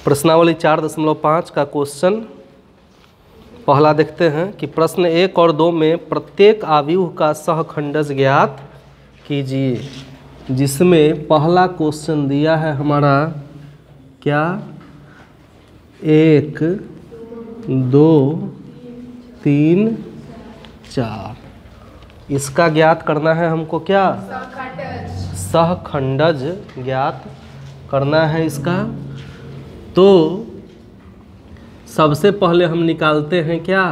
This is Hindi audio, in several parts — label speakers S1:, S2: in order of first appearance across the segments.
S1: प्रश्नावली 4.5 का क्वेश्चन पहला देखते हैं कि प्रश्न 1 और 2 में प्रत्येक आव्यूह का सहखंडज ज्ञात कीजिए। जिसमें पहला क्वेश्चन दिया है हमारा क्या, 1 2 3 4। इसका ज्ञात करना है हमको क्या, सहखंडज ज्ञात करना है इसका। तो सबसे पहले हम निकालते हैं क्या,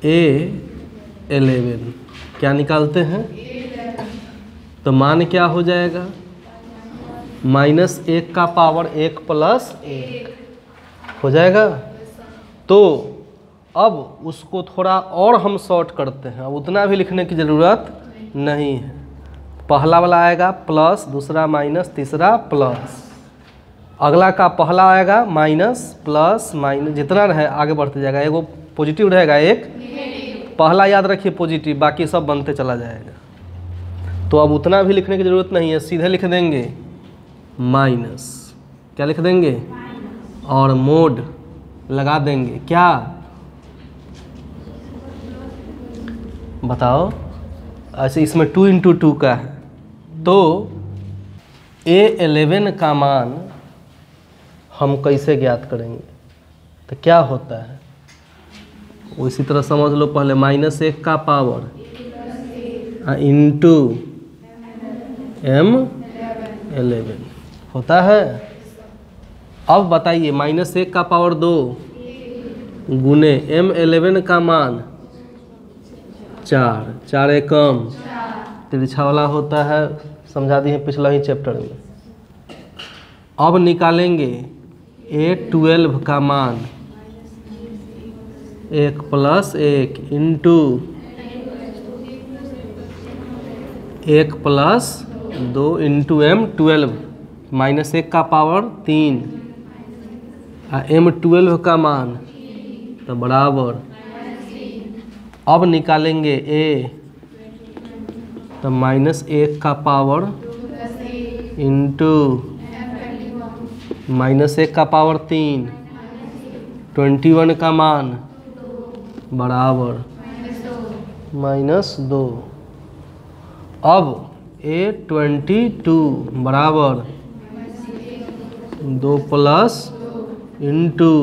S1: A11। क्या निकालते हैं, तो मान क्या हो जाएगा, -1 का पावर 1 + 1 हो जाएगा। तो अब उसको थोड़ा और हम शॉर्ट करते हैं, अब उतना भी लिखने की ज़रूरत नहीं है। पहला वाला आएगा प्लस, दूसरा माइनस, तीसरा प्लस। अगला का पहला आएगा माइनस प्लस माइनस, जितना रहे आगे बढ़ते जाएगा। एगो पॉजिटिव रहेगा, एक पहला याद रखिए पॉजिटिव, बाकी सब बनते चला जाएगा। तो अब उतना भी लिखने की ज़रूरत नहीं है, सीधे लिख देंगे माइनस। क्या लिख देंगे, और मोड लगा देंगे क्या, बताओ। ऐसे इसमें 2 × 2 का है। तो A11 का मान हम कैसे ज्ञात करेंगे, तो क्या होता है उसी तरह समझ लो। पहले -1 का पावर इंटू M11 होता है। अब बताइए -1 का पावर 2 गुने M11 का मान 4, 4 एकम तिरछा वाला होता है, समझा दिए पिछला ही चैप्टर में। अब निकालेंगे A12 का मान 1 + 1 इंटू 1 + 2 इंटू M12, -1 का पावर 3 M12 का मान तो बराबर। अब निकालेंगे A, तो -1 का पावर इंटू -1 का पावर 3, 21 का मान बराबर -2। अब A22 बराबर 2 प्लस इंटू,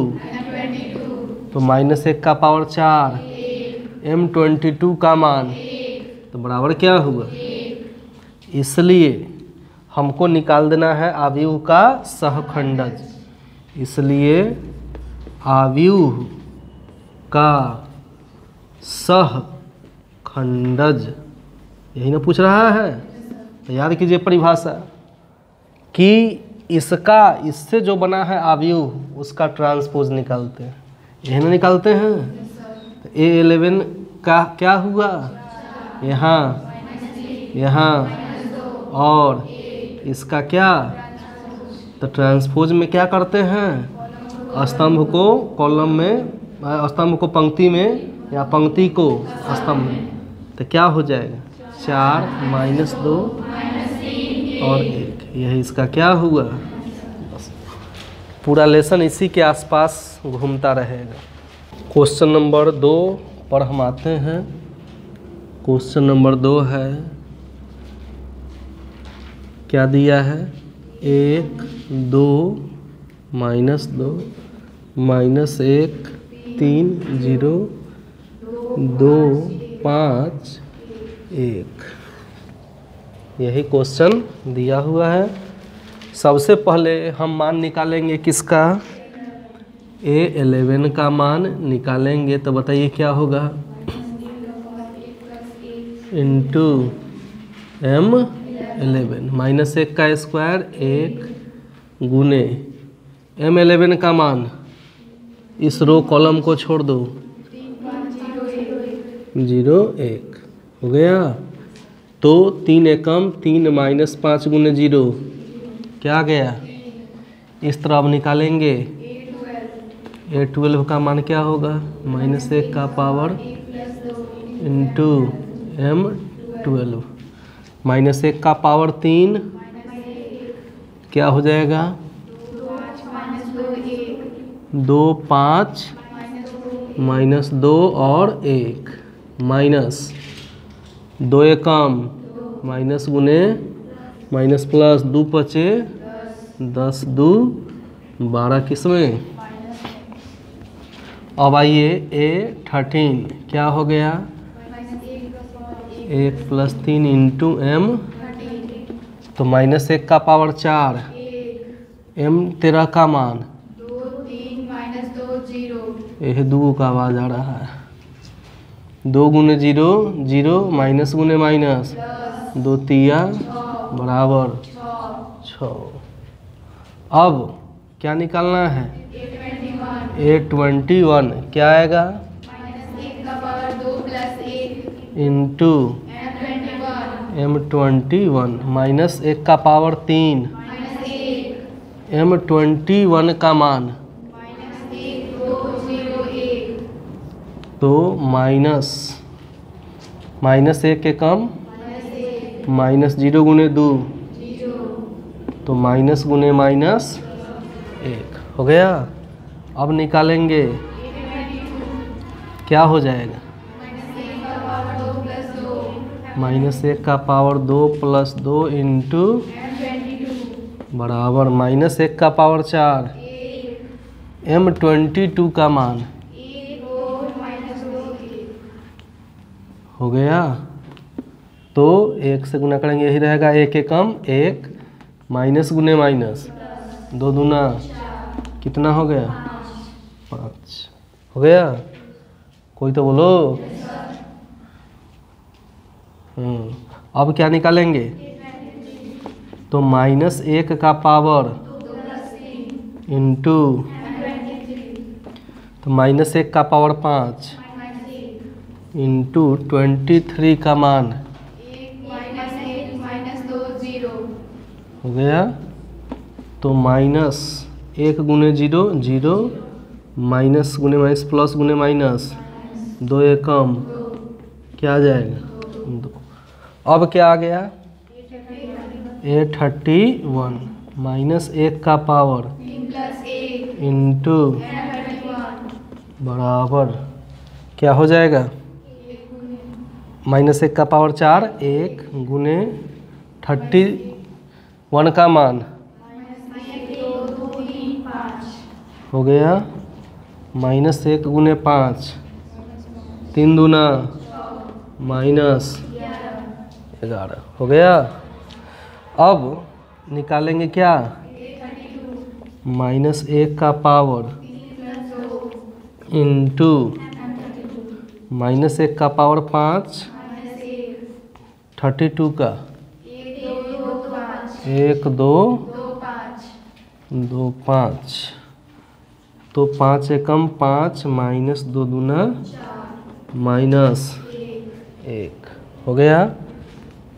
S1: तो -1 का पावर 4, M22 का मान तो बराबर क्या हुआ। इसलिए हमको निकाल देना है आव्यूह का सहखंडज। इसलिए आव्यूह का सहखंडज, यही ना पूछ रहा है। तो याद कीजिए परिभाषा कि इसका, इससे जो बना है आव्यूह उसका ट्रांसपोज निकालते हैं, यही ना निकालते हैं। तो A11 का क्या हुआ, यहाँ यहाँ और इसका क्या, तो ट्रांसपोज में क्या करते हैं, स्तंभ को कॉलम में, स्तंभ को पंक्ति में या पंक्ति को स्तंभ में। तो क्या हो जाएगा, 4 - 2 और 1, यही इसका क्या हुआ। पूरा लेसन इसी के आसपास घूमता रहेगा। क्वेश्चन नंबर 2 पर हम आते हैं। क्वेश्चन नंबर 2 है, क्या दिया है, 1 2 -2 -1 3 0 2 5 1, यही क्वेश्चन दिया हुआ है। सबसे पहले हम मान निकालेंगे किसका, A11 का मान निकालेंगे। तो बताइए क्या होगा, इंटू M11, -1 का स्क्वायर 1 गुने M11 का मान, इस रो कॉलम को छोड़ दो, 0 1 हो गया। तो 3 एकम 3 -5 गुने 0 क्या गया। इस तरह अब निकालेंगे A12 का मान क्या होगा, -1 का पावर इंटू M12, -1 का पावर 3 क्या हो जाएगा, 2 5 -2 और 1 माइनस 2 एकम माइनस गुने माइनस प्लस 2 पचे 10 2 12 किसमें। अब आइए A13 क्या हो गया 1 + 3 × M तो -1 का पावर 4 M 13 का मान
S2: 2 3 -2 0
S1: यह 2 का आवाज आ रहा है 2 गुने 0 0 माइनस गुने माइनस 2 तिया बराबर 6। अब क्या निकालना है A21 क्या आएगा
S2: -1 का पावर 2 + 1
S1: इंटू M21 -1 का पावर 3
S2: -1
S1: M21 का मान
S2: -1 2 0 1
S1: तो माइनस 1 के कम माइनस 0 गुने 2 तो माइनस गुने माइनस 1 हो गया। अब निकालेंगे क्या हो जाएगा -1 का पावर 2 + 2 इंटू बराबर -1 का पावर 4 M22 का मान हो गया। तो 1 से गुना करेंगे यही रहेगा 1 के कम 1 माइनस गुने माइनस 2 दूना कितना हो गया 5 हो गया। कोई तो बोलो अब क्या निकालेंगे तो -1 का पावर इंटू तो -1 का पावर 5 इंटू 23 का मान
S2: 1 -2 0
S1: हो गया। तो -1 गुने 0 0 माइनस गुने माइनस प्लस गुने माइनस 2 एकम क्या आ जाएगा 2। अब क्या आ गया A31 -1 का पावर
S2: 3 + 1
S1: इंटू
S2: 31
S1: बराबर क्या हो जाएगा -1 का पावर 4 1 गुने 31 का मान
S2: -1 2 3 5
S1: हो गया -1 गुने 5 3 दूना -11 हो गया। अब निकालेंगे क्या -1 का पावर इंटू -1 का पावर 5 32 का 1 2 2 5 तो 5 एकम 5 माइनस 2 दूना -1 हो गया।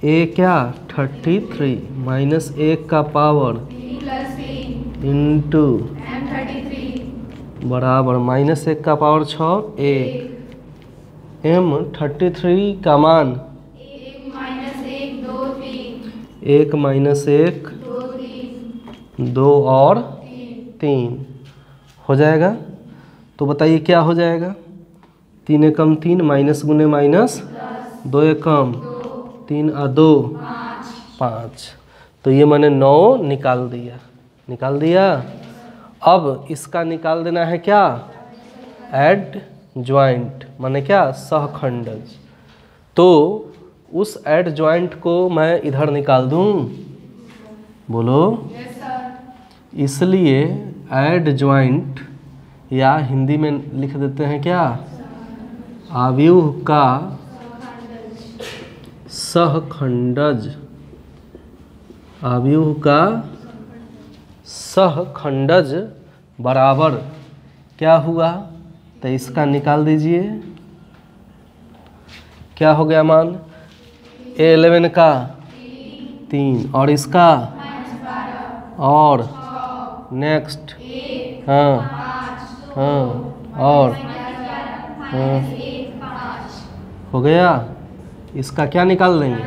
S1: A क्या 33 -1 का पावर
S2: 3 + 3
S1: इंटू
S2: M33
S1: बराबर -1 का पावर 6 1 M33 का मान
S2: 1 -1 2 3
S1: 1 -1
S2: 2 3
S1: 2 और 3 हो जाएगा। तो बताइए क्या हो जाएगा 3 एकम 3 माइनस गुने माइनस 2 एकम 3 और 2 5 तो ये मैंने 9 निकाल दिया। अब इसका निकाल देना है क्या एड ज्वाइंट माने क्या सहखंडज। तो उस एड ज्वाइंट को मैं इधर निकाल दूं बोलो इसलिए एड ज्वाइंट या हिंदी में लिख देते हैं क्या आव्यूह का सहखंडज आव्यूह का सहखंडज बराबर क्या हुआ तो इसका निकाल दीजिए क्या हो गया मान A11 का 3 और इसका और नेक्स्ट हाँ हाँ और हाँ हो गया। इसका क्या निकाल देंगे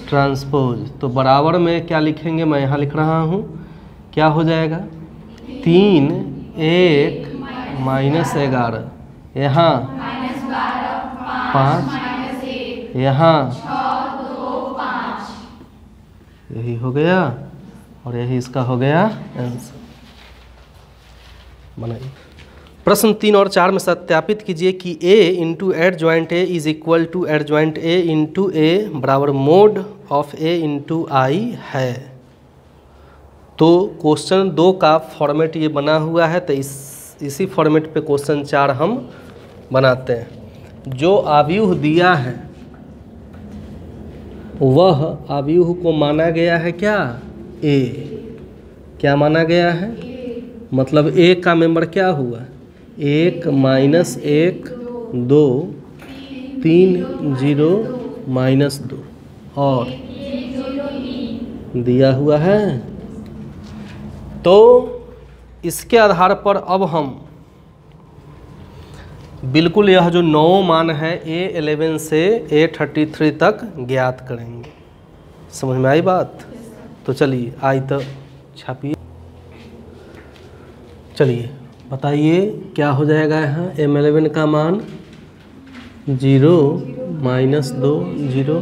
S1: ट्रांसपोज। तो बराबर में क्या लिखेंगे मैं यहाँ लिख रहा हूँ क्या हो जाएगा 3 1 -11, यहाँ 5, यहाँ यही हो गया और यही इसका हो गया आंसर। बनाइए। प्रश्न 3 और 4 में सत्यापित कीजिए कि a into adjoint A is equal to adjoint A into A बराबर mod of A into I है। तो क्वेश्चन 2 का फॉर्मेट ये बना हुआ है, तो इसी फॉर्मेट पे क्वेश्चन 4 हम बनाते हैं। जो आव्यूह दिया है वह आव्यूह को माना गया है क्या? ए। क्या माना गया है? मतलब ए का मेंबर क्या हुआ? 1 -1 2 3 0 -2 और दिया हुआ है। तो इसके आधार पर अब हम बिल्कुल यह जो 9 मान है A11 से A33 तक ज्ञात करेंगे। समझ में आई बात? तो चलिए आई तो छापिए। चलिए बताइए क्या हो जाएगा यहाँ। M11 का मान 0 -2 0।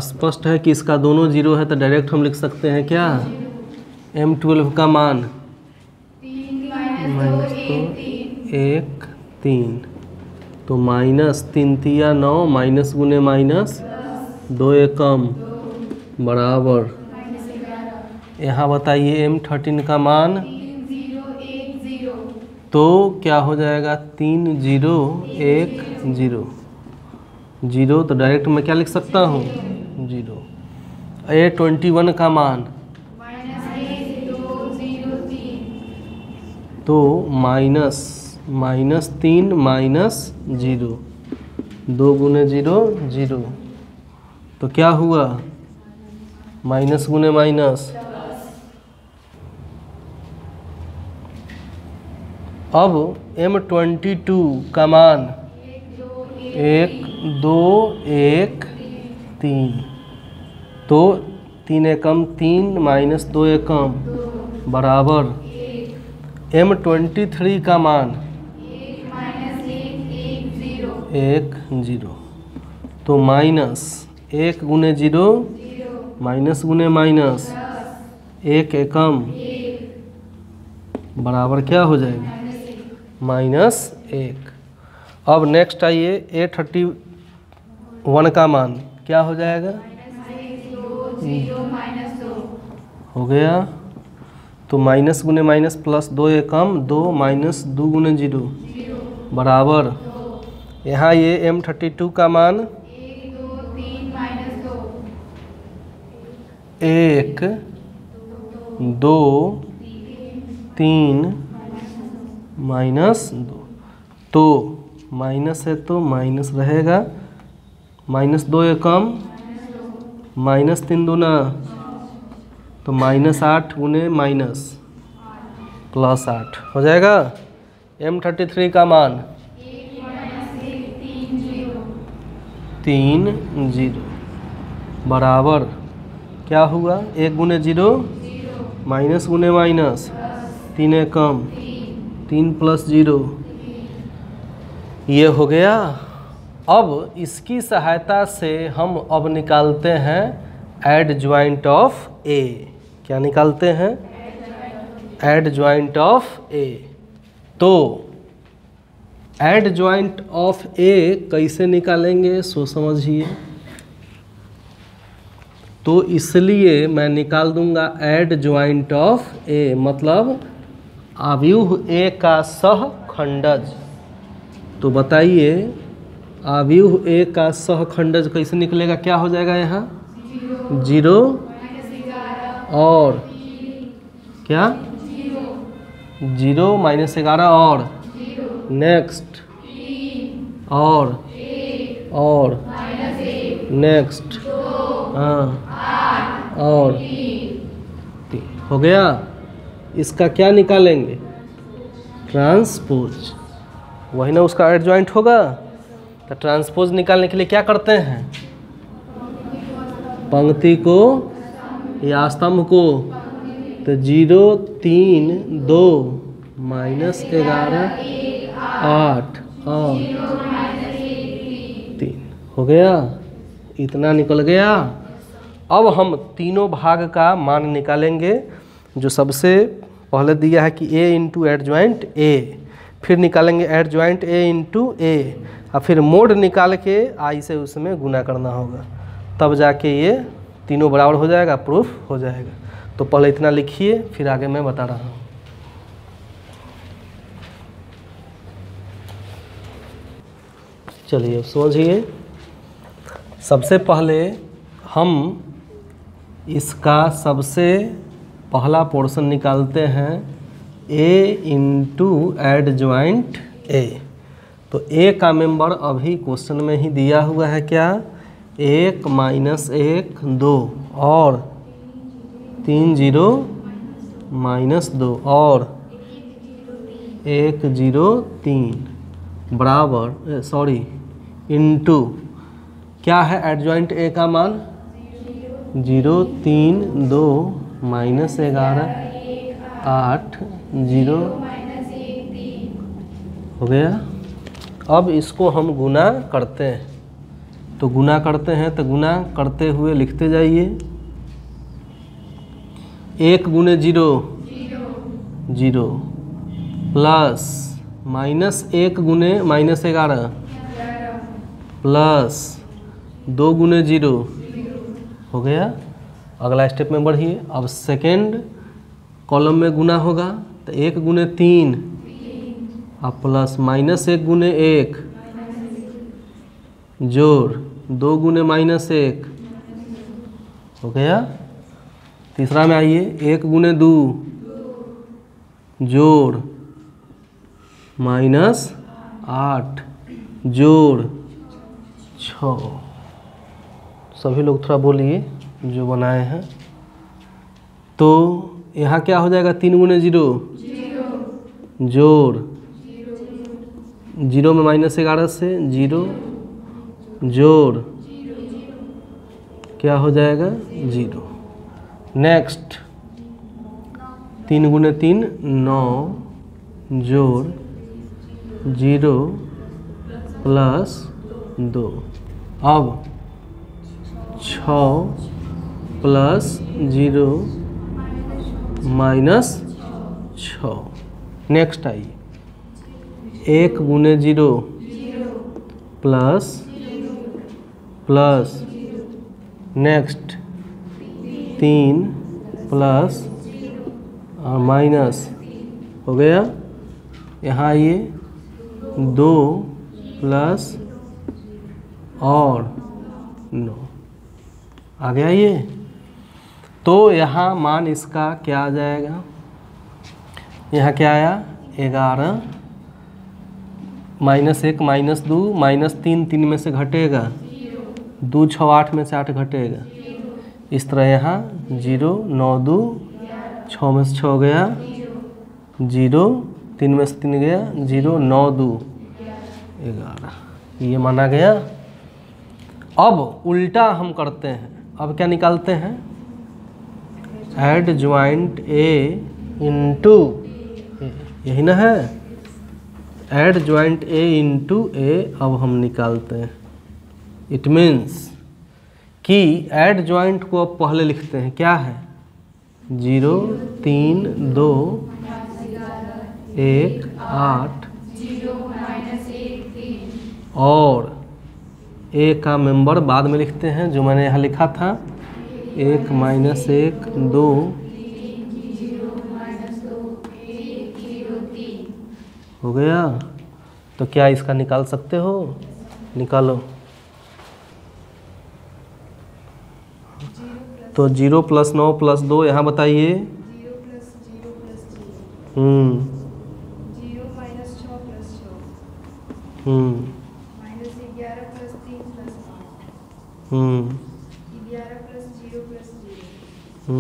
S1: स्पष्ट है कि इसका दोनों 0 है, तो डायरेक्ट हम लिख सकते हैं क्या? M12 का मान -2 1 3, तो -3 तिया 9 माइनस गुने माइनस 2 एकम बराबर। यहाँ बताइए M13 का मान, तो क्या हो जाएगा? 3 0 1 0 0, तो डायरेक्ट मैं क्या लिख सकता हूँ? 0। A21 का मान, तो -3 -0 2 गुने 0 0, तो क्या हुआ? माइनस गुने माइनस। अब M22 का मान 1 2 1 3, तो 3 एकम 3 -2 एकम बराबर। M23 का मान 1 0, तो -1 गुने 0 माइनस गुने माइनस 1 एकम बराबर क्या हो जाएगा? -1। अब नेक्स्ट आइए A31 का मान क्या हो जाएगा? हो गया, तो माइनस गुने माइनस प्लस 2 एकम 2 -2 गुने 0 बराबर। यहाँ ये M32 का मान 1 2 3 -2, तो माइनस है तो माइनस रहेगा, -2 एकम -3 दूना, तो -8 गुने माइनस प्लस 8 हो जाएगा। M33 का मान 3 0 बराबर क्या हुआ? 1 गुने 0 माइनस गुने माइनस 3 एकम 3 + 0, ये हो गया। अब इसकी सहायता से हम अब निकालते हैं एड ज्वाइंट ऑफ ए। क्या निकालते हैं? एड ज्वाइंट ऑफ ए। तो एड ज्वाइंट ऑफ ए कैसे निकालेंगे सो समझिए। तो इसलिए मैं निकाल दूंगा एड ज्वाइंट ऑफ ए, मतलब आव्यूह ए का सहखंडज। तो बताइए आव्यूह ए का सहखंडज कैसे निकलेगा? क्या हो जाएगा यहाँ? 0 और क्या? 0 -11 और नेक्स्ट और नेक्स्ट, हाँ, और हो गया। इसका क्या निकालेंगे? ट्रांसपोज। वही ना उसका एडजॉइंट होगा। तो ट्रांसपोज निकालने के लिए क्या करते हैं? पंक्ति को या स्तंभ को तो 0 3 2 माइनस 11 8 और 3 हो गया। इतना निकल गया। अब हम तीनों भाग का मान निकालेंगे। जो सबसे पहले दिया है कि a इंटू एडजॉइंट a, फिर निकालेंगे एडजॉइंट a इंटू a, और फिर मोड निकाल के i से उसमें गुना करना होगा, तब जाके ये तीनों बराबर हो जाएगा, प्रूफ हो जाएगा। तो पहले इतना लिखिए, फिर आगे मैं बता रहा हूँ। चलिए अब समझिए। सबसे पहले हम इसका सबसे पहला पोर्शन निकालते हैं a इंटू एडजॉइंट a। तो a का मेंबर अभी क्वेश्चन में ही दिया हुआ है, क्या 1 माइनस 1 2 और 3 0 माइनस 2 और 1 0 3 बराबर सॉरी इंटू क्या है एडजॉइंट a का मान 0 3 2 माइनस 11 8 0 हो गया। अब इसको हम गुना करते हैं, तो गुना करते हैं तो गुना करते हुए लिखते जाइए। 1 गुने 0 0 प्लस माइनस 1 गुने माइनस 11 प्लस 2 गुने 0 हो गया। अगला स्टेप में बढ़िए। अब सेकेंड कॉलम में गुना होगा, तो 1 गुने 3 और प्लस माइनस 1 गुने 1 जोड़ 2 गुने माइनस 1 हो गया। तीसरा में आइए, 1 गुने 2 जोड़ माइनस 8 जोड़ 6। सभी लोग थोड़ा बोलिए जो बनाए हैं। तो यहाँ क्या हो जाएगा, 3 गुने 0 जोड़ 0 में माइनस 11 से 0 जोड़ क्या हो जाएगा 0। नेक्स्ट 3 गुने 3 9 जोड़ 0 प्लस 2। अब 6 प्लस 0 माइनस 6। नेक्स्ट आइए, 1 गुने 0 प्लस प्लस नेक्स्ट 3 प्लस और माइनस हो गया। यहाँ आइए, 2 प्लस और 9 आ गया ये। तो यहाँ मान इसका क्या आ जाएगा, यहाँ क्या आया 11 माइनस 1 माइनस 2 माइनस 3 3 में से घटेगा 2 6 8 में से 8 घटेगा। इस तरह यहाँ 0 9 2 6 में से 6 गया 0 3 में से 3 गया 0 9 2 11, ये माना गया। अब उल्टा हम करते हैं। अब क्या निकालते हैं, एडजॉइंट a इंटू यही ना है, एडजॉइंट a इंटू a अब हम निकालते हैं। इट मीन्स कि एडजॉइंट को अब पहले लिखते हैं, क्या है 0 3 2 1 8 और a का मेंबर बाद में लिखते हैं, जो मैंने यहाँ लिखा था 1 माइनस 1 2 हो गया। तो क्या इसका निकाल सकते हो, निकालो। तो 0 प्लस 9 प्लस 2 यहाँ बताइए।
S2: 0 plus 0 plus 0 minus 6 plus 6 minus 11 plus 3 plus 8 11 plus 0 plus 0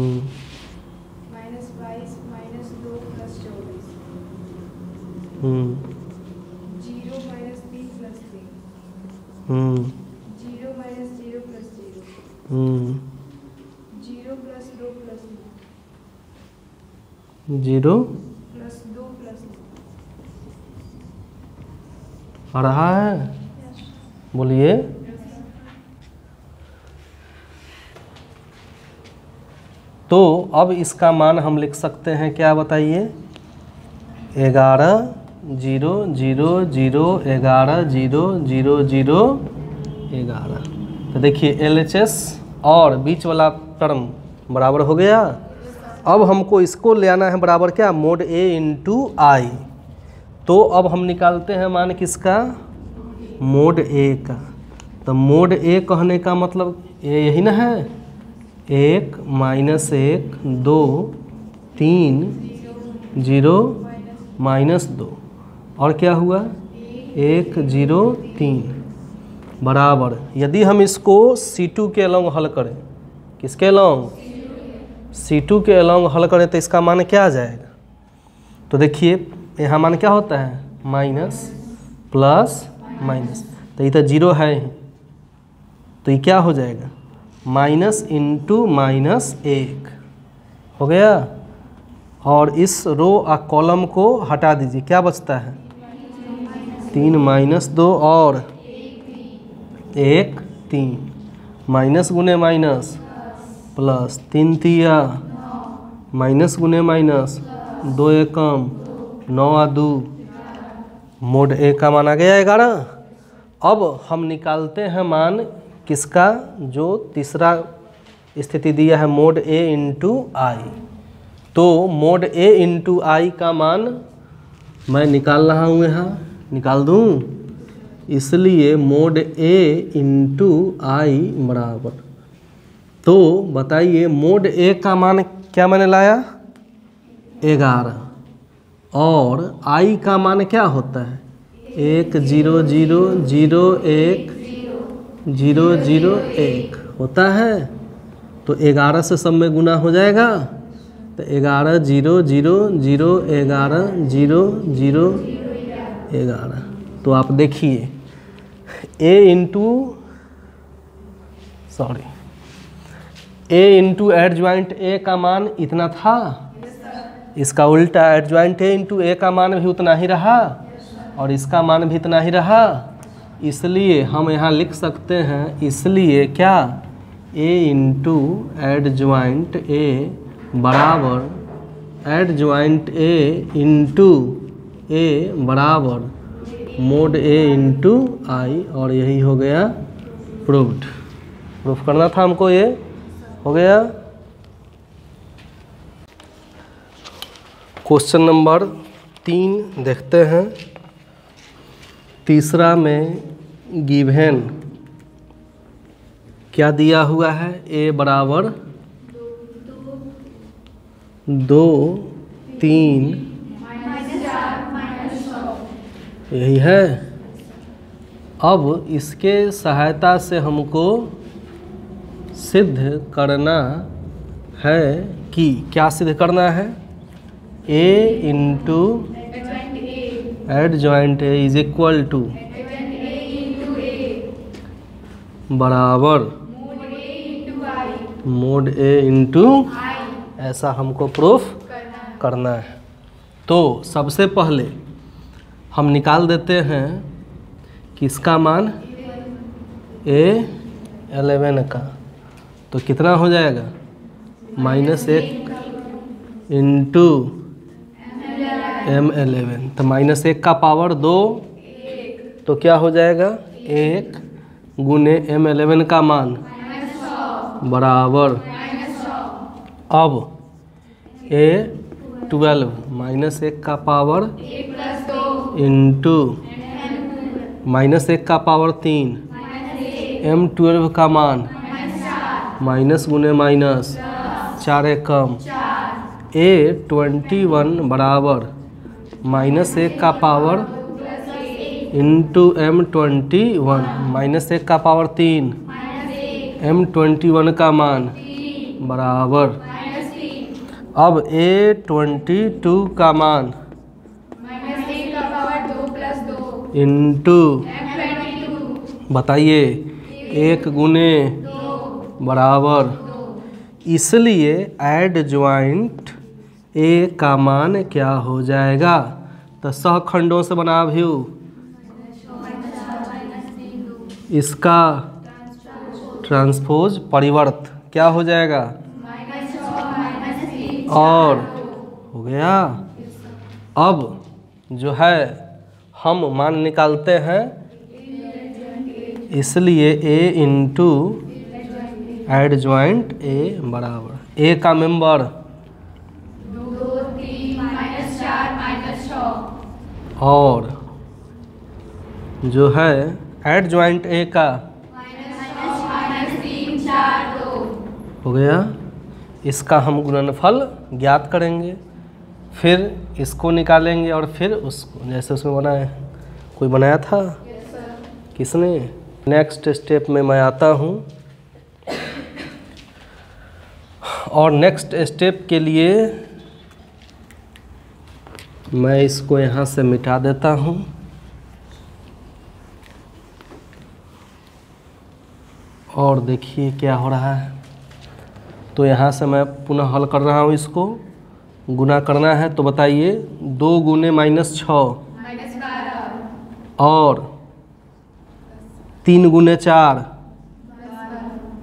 S2: minus 22 minus 2 plus 24 0 minus 3 plus 3 0 minus 0 plus 0 0 plus 2 plus
S1: 0
S2: plus 2 plus
S1: आ रहा है, बोलिए। तो अब इसका मान हम लिख सकते हैं क्या, बताइए। 11 0 0 0 11 0 0 0 11। तो देखिए LHS और बीच वाला टर्म बराबर हो गया। अब हमको इसको ले आना है बराबर क्या, मोड A इंटू आई। तो अब हम निकालते हैं मान किसका, मोड A का। तो मोड A कहने का मतलब यही ना है, 1 माइनस 1 2 3 0 माइनस 2 और क्या हुआ 1 0 3 बराबर। यदि हम इसको C2 के अलॉन्ग हल करें, किसके अलॉन्ग, C2 के अलॉन्ग हल करें तो इसका मान क्या आ जाएगा। तो देखिए यहाँ मान क्या होता है, माइनस प्लस माइनस, तो ये तो 0 है ही, तो ये क्या हो जाएगा, माइनस इंटू माइनस 1 हो गया। और इस रो और कॉलम को हटा दीजिए, क्या बचता है 3 माइनस 2 और 1 3, माइनस गुने माइनस प्लस 3 तिया माइनस गुने माइनस 2 एकम 9 और 2, मोड A का मान आ गया 11। अब हम निकालते हैं मान किसका, जो तीसरा स्थिति दिया है मोड A इंटू आई। तो मोड A इंटू आई का मान मैं निकाल रहा हूँ, यहाँ निकाल दूँ, इसलिए मोड A इंटू आई बराबर। तो बताइए मोड A का मान क्या मैंने लाया 11 और आई का मान क्या होता है 1 0 0 0 1 0 0 1 होता है। तो 11 से सब में गुना हो जाएगा, तो 11 0 0 0 11 0 0 11। तो आप देखिए A इंटू एडजॉइंट A का मान इतना था, इसका उल्टा एडजॉइंट A इंटू A का मान भी उतना ही रहा और इसका मान भी इतना ही रहा। इसलिए हम यहाँ लिख सकते हैं, इसलिए क्या A इंटू एडजॉइंट A बराबर एडजॉइंट A इंटू A बराबर मोड A इंटू आई, और यही हो गया प्रूव्ड। प्रूफ करना था हमको, ये हो गया। क्वेश्चन नंबर 3 देखते हैं। तीसरा में गिवन क्या दिया हुआ है, A बराबर 2 3 यही है। अब इसके सहायता से हमको सिद्ध करना है कि क्या सिद्ध करना है, A into adjoint A is equal to बराबर मोड A इंटू, ऐसा हमको प्रूफ करना है। तो सबसे पहले हम निकाल देते हैं कि इसका मान A11 का, तो कितना हो जाएगा -1 इंटू M11, तो -1 का पावर 2, तो क्या हो जाएगा 1 गुने M11 का मान बराबर। अब A12 -1 का पावर इंटू -1 का पावर 3, M12 का मान माइनस गुने माइनस 4 एकम, A21 बराबर -1 का पावर इंटू M21 -1 का पावर 3, M21 का मान बराबर। अब A22 का मान इंटू, बताइए 1 गुने बराबर, इसलिए एडजॉइंट ए का मान क्या हो जाएगा? तो सहखंडों से बना अभियु, इसका ट्रांसपोज परिवर्त क्या हो जाएगा? और हो गया। अब जो है हम मान निकालते हैं, इसलिए ए इंटू एडजॉइंट ए बराबर ए का मेंबर
S2: 2 3 -4 -6
S1: और जो है एडजॉइंट ए का
S2: -3 4 2
S1: हो गया। इसका हम गुणनफल ज्ञात करेंगे, फिर इसको निकालेंगे और फिर उसको, जैसे उसमें बनाए कोई बनाया था किसने। नेक्स्ट स्टेप में मैं आता हूँ और नेक्स्ट स्टेप के लिए मैं इसको यहाँ से मिटा देता हूँ। और देखिए क्या हो रहा है। तो यहाँ से मैं पुनः हल कर रहा हूँ, इसको गुना करना है। तो बताइए 2 गुने -6 और 3 गुने 4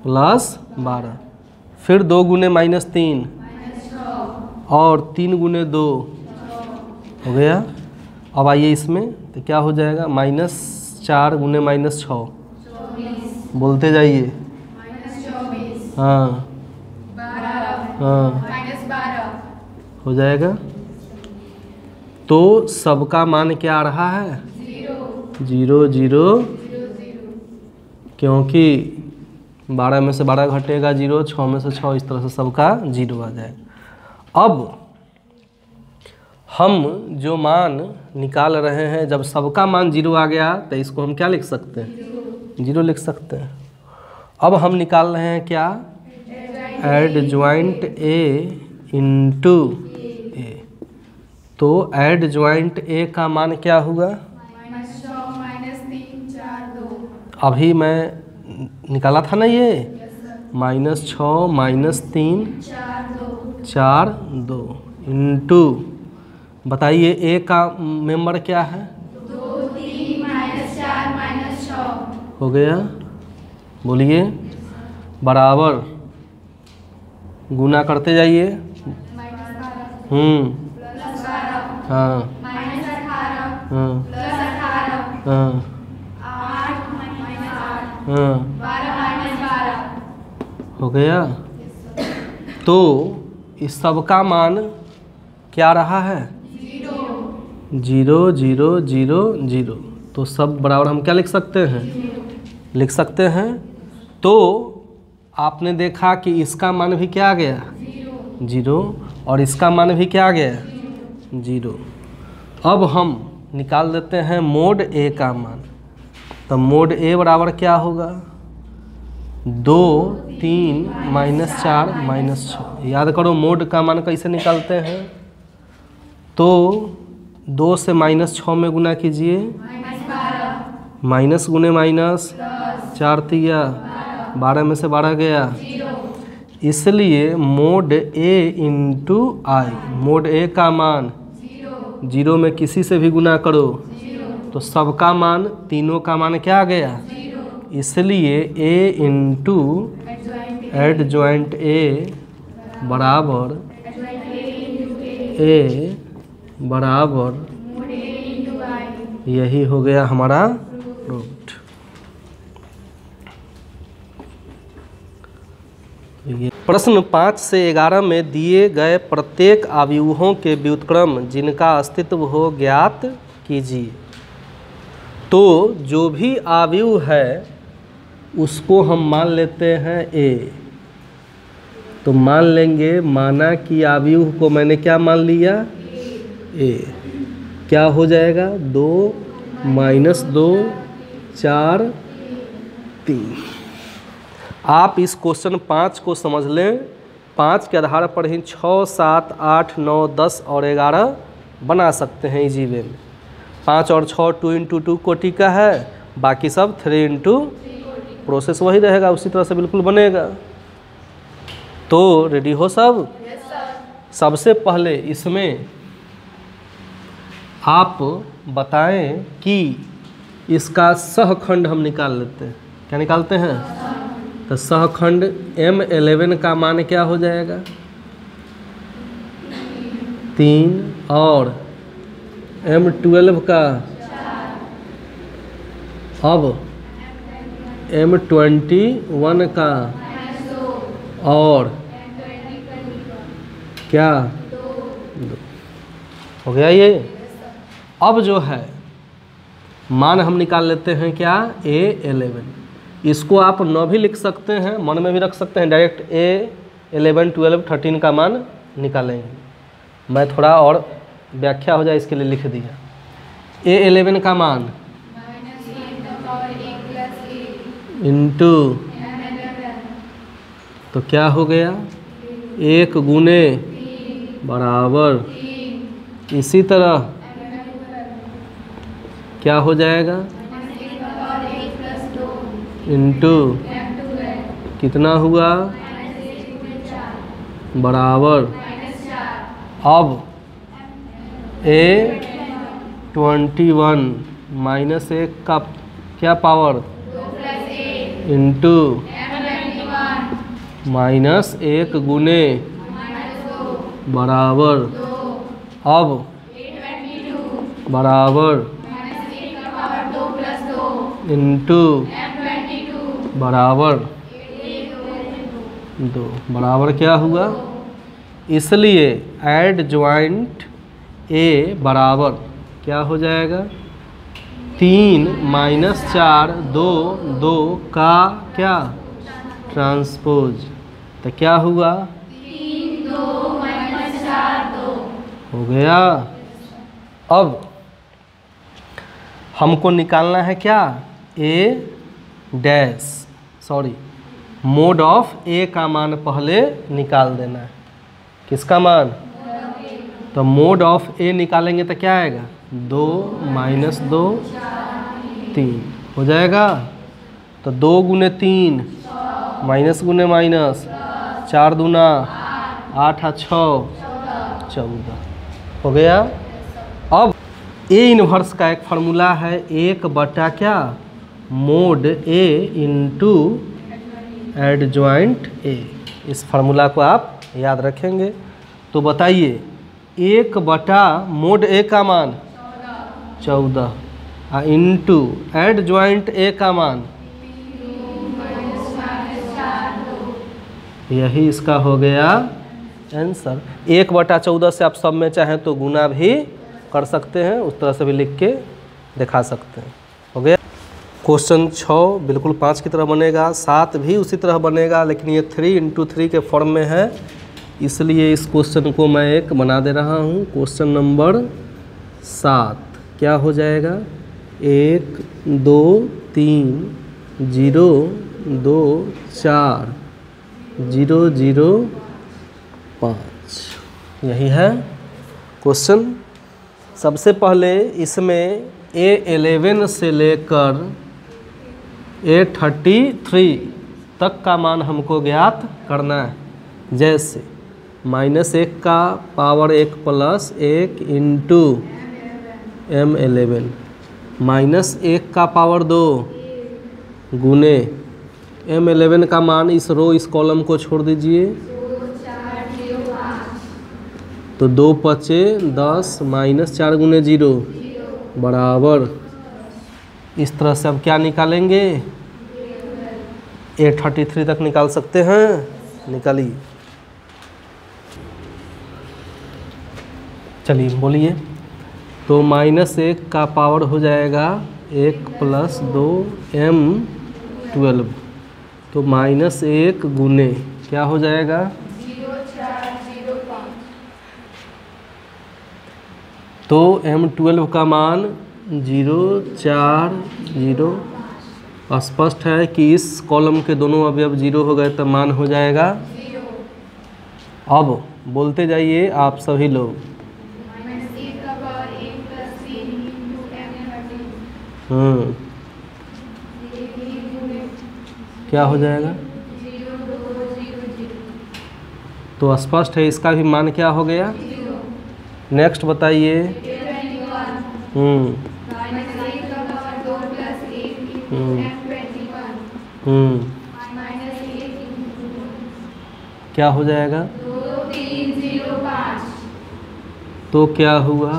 S1: प्लस 12, फिर 2 गुने -3 और 3 गुने 2 हो गया। अब आइए इसमें तो क्या हो जाएगा? -4 गुने -6 बोलते जाइए। हाँ हाँ हो जाएगा। तो सबका मान क्या आ रहा है? 0 0, क्योंकि 12 में से 12 घटेगा 0, 6 में से 6, इस तरह से सबका 0 आ जाएगा। अब हम जो मान निकाल रहे हैं, जब सबका मान 0 आ गया तो इसको हम क्या लिख सकते हैं? 0 लिख सकते हैं। अब हम निकाल रहे हैं क्या? एडजॉइंट ए इंटू ए। तो एडजॉइंट ए का मान क्या हुआ?
S2: -3 4 2
S1: अभी मैं निकाला था ना ये, -6 -3 4 2 इंटू, बताइए ए का मेंबर क्या है?
S2: 2 3 -4 -6
S1: हो गया। बोलिए बराबर, गुना करते जाइए। हाँ हाँ हाँ हाँ हो गया। तो इस सब का मान क्या रहा है? 0 0 0 0। तो सब बराबर हम क्या लिख सकते हैं? लिख सकते हैं। तो आपने देखा कि इसका मान भी क्या आ गया? 0 और इसका मान भी क्या आ गया? 0। अब हम निकाल देते हैं मोड ए का मान। तो मोड ए बराबर क्या होगा? 2 3 -4 -6। याद करो मोड का मान कैसे निकालते हैं। तो 2 से -6 में गुना कीजिए, माइनस गुने माइनस, 4 तिया 12 में से 12 गया, इसलिए मोड ए इंटू आई, मोड ए का मान 0 में किसी से भी गुना करो तो सबका मान, तीनों का मान क्या आ गया? इसलिए ए इंटू एडजॉइंट ए बराबर ए बराबर, यही हो गया हमारा रूट। प्रश्न 5 से 11 में दिए गए प्रत्येक अवयवों के व्युत्क्रम जिनका अस्तित्व हो ज्ञात कीजिए। तो जो भी अवयव है उसको हम मान लेते हैं ए। तो मान लेंगे, माना कि अवयव को मैंने क्या मान लिया? ए। क्या हो जाएगा? 2 -2 4 3। आप इस क्वेश्चन 5 को समझ लें। 5 के आधार पर ही 6 7 8 9 10 और 11 बना सकते हैं इजी वे में। 5 और 6 2 × 2 कोटि का है, बाकी सब 3 × प्रोसेस वही रहेगा, उसी तरह से बिल्कुल बनेगा। तो रेडी हो सब? सबसे पहले इसमें आप बताएं कि इसका सहखंड हम निकाल लेते हैं। क्या निकालते हैं? तो सहखंड M11 का मान क्या हो जाएगा? 3 और M12 का, अब M21 का और क्या 2 हो गया ये। अब जो है मान हम निकाल लेते हैं क्या? A11। इसको आप न भी लिख सकते हैं, मन में भी रख सकते हैं, डायरेक्ट A11, 12, 13 का मान निकालेंगे। मैं थोड़ा और व्याख्या हो जाए इसके लिए लिख दिया। A11 का मान इंटू, तो क्या हो गया? 1 गुने बराबर, इसी तरह क्या हो जाएगा? इंटू कितना हुआ? बराबर, अब A21 माइनस 1 का क्या पावर? इंटू माइनस 1 गुने बराबर, अब बराबर इंटू बराबर 2 बराबर क्या हुआ? इसलिए ऐड ज्वाइंट A बराबर क्या हो जाएगा? 3 माइनस 4 2 2 का क्या? ट्रांसपोज। तो क्या हुआ?
S2: 3 2 माइनस 4 2
S1: हो गया। अब हमको निकालना है क्या? मोड ऑफ A का मान पहले निकाल देना है। किसका मान? तो मोड ऑफ A निकालेंगे तो क्या आएगा? 2 माइनस 2 3 हो जाएगा। तो 2 गुने 3 माइनस गुने माइनस 4 दूना 8 और 6 14 हो गया। अब A इन्वर्स का एक फार्मूला है 1 बटा क्या? Mode A into adjoint A। इस फार्मूला को आप याद रखेंगे। तो बताइए 1 बटा मोड A का मान 14 इंटू एडजॉइंट A का मान, यही इसका हो गया आंसर। 1 बटा 14 से आप सब में चाहें तो गुना भी कर सकते हैं, उस तरह से भी लिख के दिखा सकते हैं। हो गया। क्वेश्चन 6 बिल्कुल 5 की तरह बनेगा, 7 भी उसी तरह बनेगा, लेकिन ये 3 इंटू 3 के फॉर्म में है, इसलिए इस क्वेश्चन को मैं एक बना दे रहा हूँ। क्वेश्चन नंबर 7 क्या हो जाएगा? 1 2 3 0 2 4 0 0 5, यही है क्वेश्चन। सबसे पहले इसमें A11 से लेकर A33 तक का मान हमको ज्ञात करना है। जैसे -1 का पावर 1 प्लस 1 इंटू M11, -1 का पावर 2 गुने M11 का मान, इस रो इस कॉलम को छोड़ दीजिए, तो 2 पचे 10 माइनस 4 गुने 0 बराबर, इस तरह से अब क्या निकालेंगे? A33 तक निकाल सकते हैं, निकालिए। चलिए बोलिए। तो -1 का पावर हो जाएगा 1 प्लस 2 M12, तो -1 गुने क्या हो जाएगा? 0 4 0 5। तो M12 का मान 0 4 0। स्पष्ट है कि इस कॉलम के दोनों अवयव 0 हो गए तो मान हो जाएगा 0। अब बोलते जाइए आप सभी लोग। क्या हो जाएगा? तो स्पष्ट है इसका भी मान क्या हो गया। नेक्स्ट बताइए। क्या हो जाएगा। तो क्या हुआ,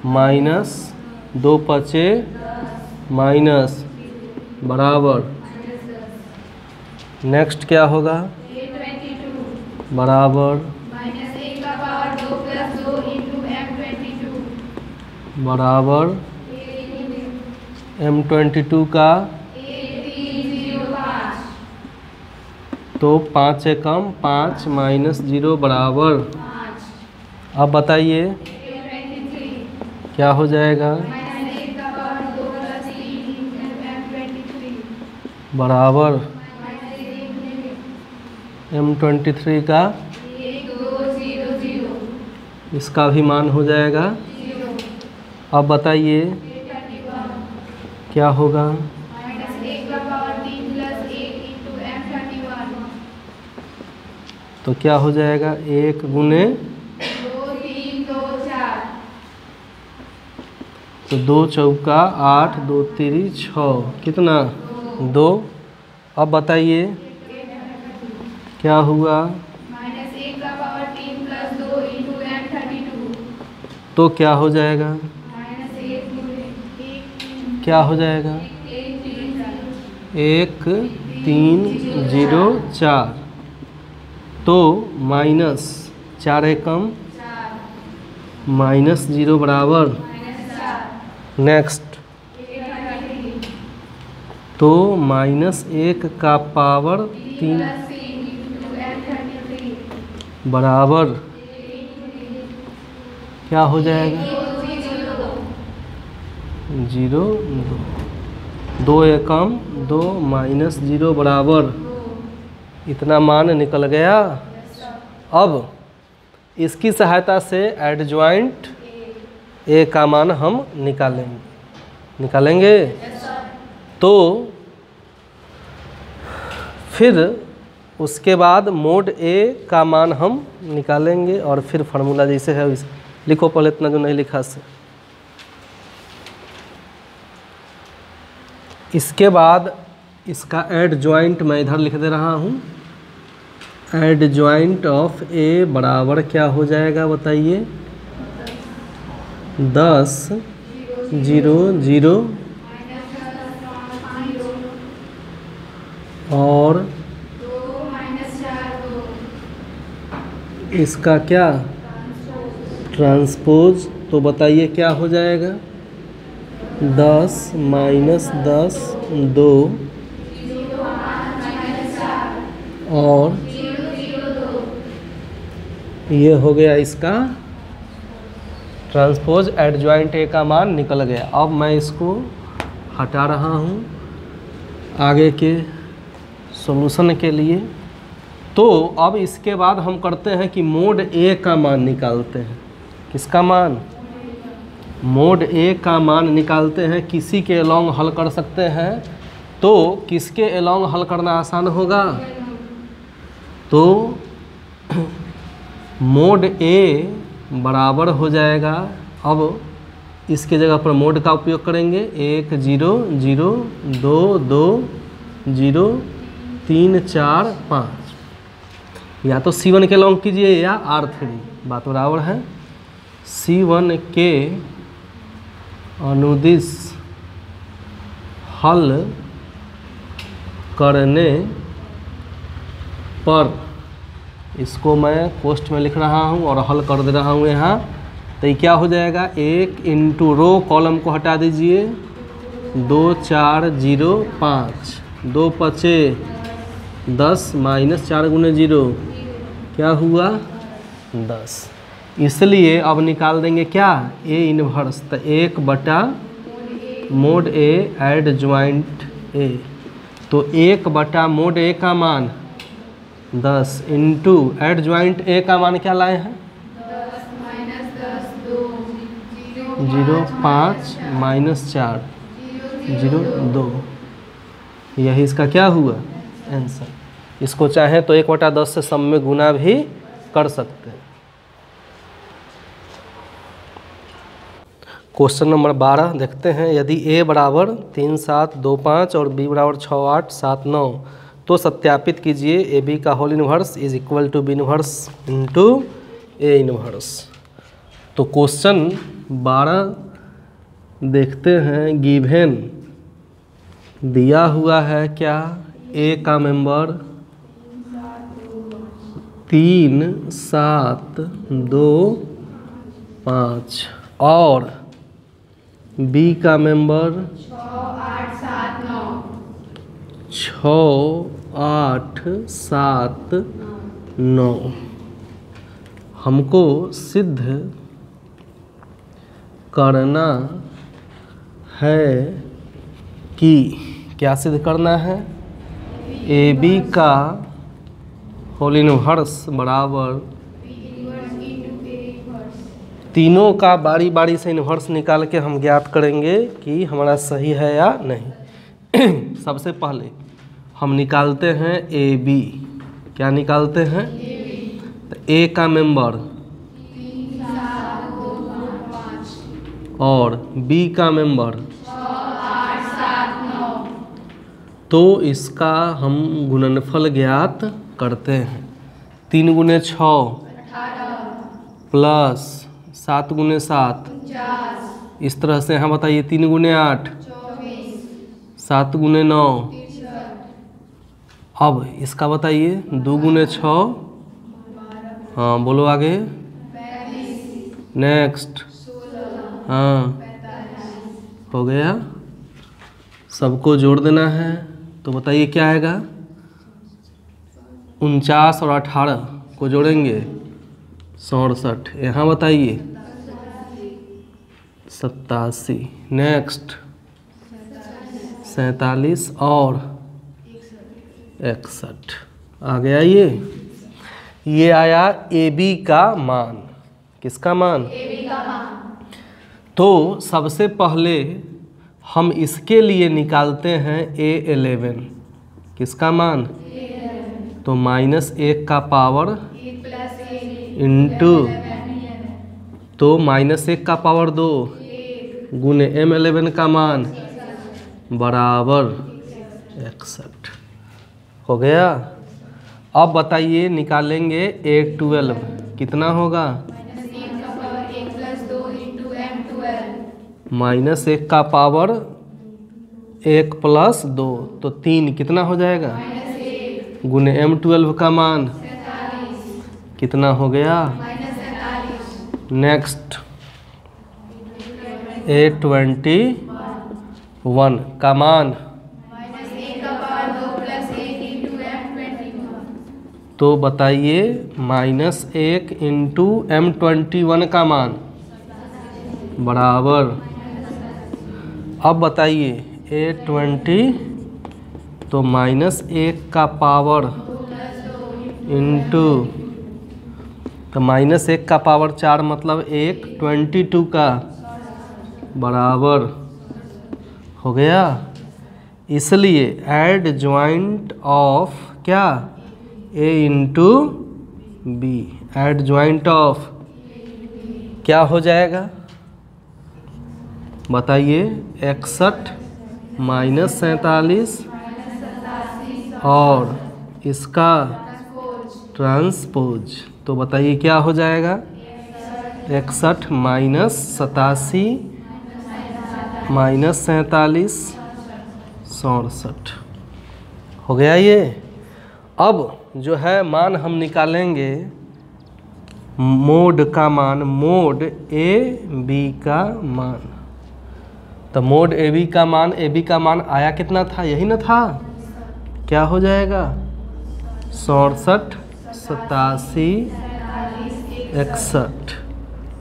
S1: माइनस 2 पचे माइनस बराबर। नेक्स्ट क्या होगा, बराबर बराबर M22 का, तो 5 से कम 5 माइनस 0 बराबर। अब बताइए क्या हो जाएगा, बराबर M23 का, इसका भी मान हो जाएगा। अब बताइए क्या होगा, तो क्या हो जाएगा 1 गुने, तो 2 चौका 8, 2 तिरी 6, कितना 2। अब बताइए क्या हुआ, तो क्या हो जाएगा, क्या हो जाएगा 1 3 0 4, तो माइनस 4 एकम माइनस 0 बराबर। नेक्स्ट, तो माइनस 1 का पावर 3 बराबर क्या हो जाएगा 0 2 एकम 2 माइनस 0 बराबर, इतना मान निकल गया। अब इसकी सहायता से एडजॉइंट ए का मान हम निकालेंगे। तो फिर उसके बाद मोड ए का मान हम निकालेंगे और फिर फार्मूला जैसे है लिखो, पहले इतना जो नहीं लिखा से। इसके बाद इसका एडजॉइंट मैं इधर लिख दे रहा हूँ। एडजॉइंट ऑफ ए बराबर क्या हो जाएगा बताइए, 10 0 0 और इसका क्या ट्रांसपोज, तो बताइए क्या हो जाएगा 10 माइनस 10 2 और ये हो गया इसका ट्रांसपोज। एडजॉइंट ए का मान निकल गया। अब मैं इसको हटा रहा हूँ आगे के सॉल्यूशन के लिए। तो अब इसके बाद हम करते हैं कि मोड ए का मान निकालते हैं। किसका मान, मोड ए का मान निकालते हैं। किसी के अलोंग हल कर सकते हैं, तो किसके अलोंग हल करना आसान होगा, तो मोड ए बराबर हो जाएगा। अब इसके जगह पर मोड का उपयोग करेंगे। 1 0 0 2 2 0 3 4 5, या तो C1 के लॉन्ग कीजिए या R3, बात बराबर है। C1 के अनुदिश हल करने पर, इसको मैं पोस्ट में लिख रहा हूँ और हल कर दे रहा हूँ यहाँ। तो ये क्या हो जाएगा, 1 इंटू रो कॉलम को हटा दीजिए, 2 4 0 5, 2 पचे 10 माइनस 4 गुने 0, क्या हुआ 10। इसलिए अब निकाल देंगे क्या, ए इनवर्स। तो 1 बटा मोड ए एडजॉइंट ए, तो 1 बटा मोड ए का मान 10 इंटू एडजॉइंट ए का मान क्या लाए हैं 0 5 माइनस 4 0 2, यही इसका क्या हुआ आंसर। इसको चाहे तो 1/10 से सम में गुना भी कर सकते हैं। क्वेश्चन नंबर 12 देखते हैं। यदि a बराबर 3 7 2 5 और b बराबर 6 8 7 9 तो सत्यापित कीजिए ए बी का whole inverse is equal to B inverse into A inverse. तो क्वेश्चन 12 देखते हैं। गिवन दिया हुआ है क्या, ए का मेंबर 3 7 2 5 और बी का मेंबर 6 8 7 9। हमको सिद्ध करना है कि क्या सिद्ध करना है, ए बी का होल इनवर्स बराबर तीनों का बारी बारी से इन्वर्स निकाल के हम ज्ञात करेंगे कि हमारा सही है या नहीं। सबसे पहले हम निकालते हैं ए बी। क्या निकालते हैं, तो ए का मेंबर और बी का मेंबर, तो इसका हम गुणनफल ज्ञात करते हैं। 3 गुने 6 प्लस 7 गुने 7, इस तरह से यहाँ बताइए 3 गुने 8 7 गुने 9। अब इसका बताइए 2 गुने 6, हाँ बोलो आगे, नेक्स्ट, हाँ हो गया। सबको जोड़ देना है तो बताइए क्या आएगा, 49 और 18 को जोड़ेंगे 67। यहाँ बताइए 87, नेक्स्ट 47 और 61 आ गया। ये आया ए बी का मान। किसका मान, ए बी का मान। तो सबसे पहले हम इसके लिए निकालते हैं A11। किसका मान, तो -1 का पावर इंटू, तो -1 का पावर 2 गुने M11 का मान बराबर 61 हो गया। अब बताइए निकालेंगे A12 कितना होगा, -1 का पावर 1 प्लस 2 तो 3 कितना हो जाएगा, गुने M12 का मान कितना हो गया, नेक्स्ट A21 का मान, तो बताइए -1 इंटू M21 का मान बराबर, अब बताइए A20 तो -1 का पावर इंटू, तो -1 का पावर 4 मतलब 1 22 का बराबर हो गया। इसलिए एड ज्वाइंट ऑफ क्या, A into B, adjoint of क्या हो जाएगा बताइए, 61 -47 और इसका ट्रांसपोज, तो बताइए क्या हो जाएगा, 61 -87 -47 67 हो गया ये। अब जो है मान हम निकालेंगे मोड का मान, मोड ए बी का मान। तो मोड ए बी का मान, ए बी का मान आया कितना था, यही ना था, क्या हो जाएगा 67 87 61,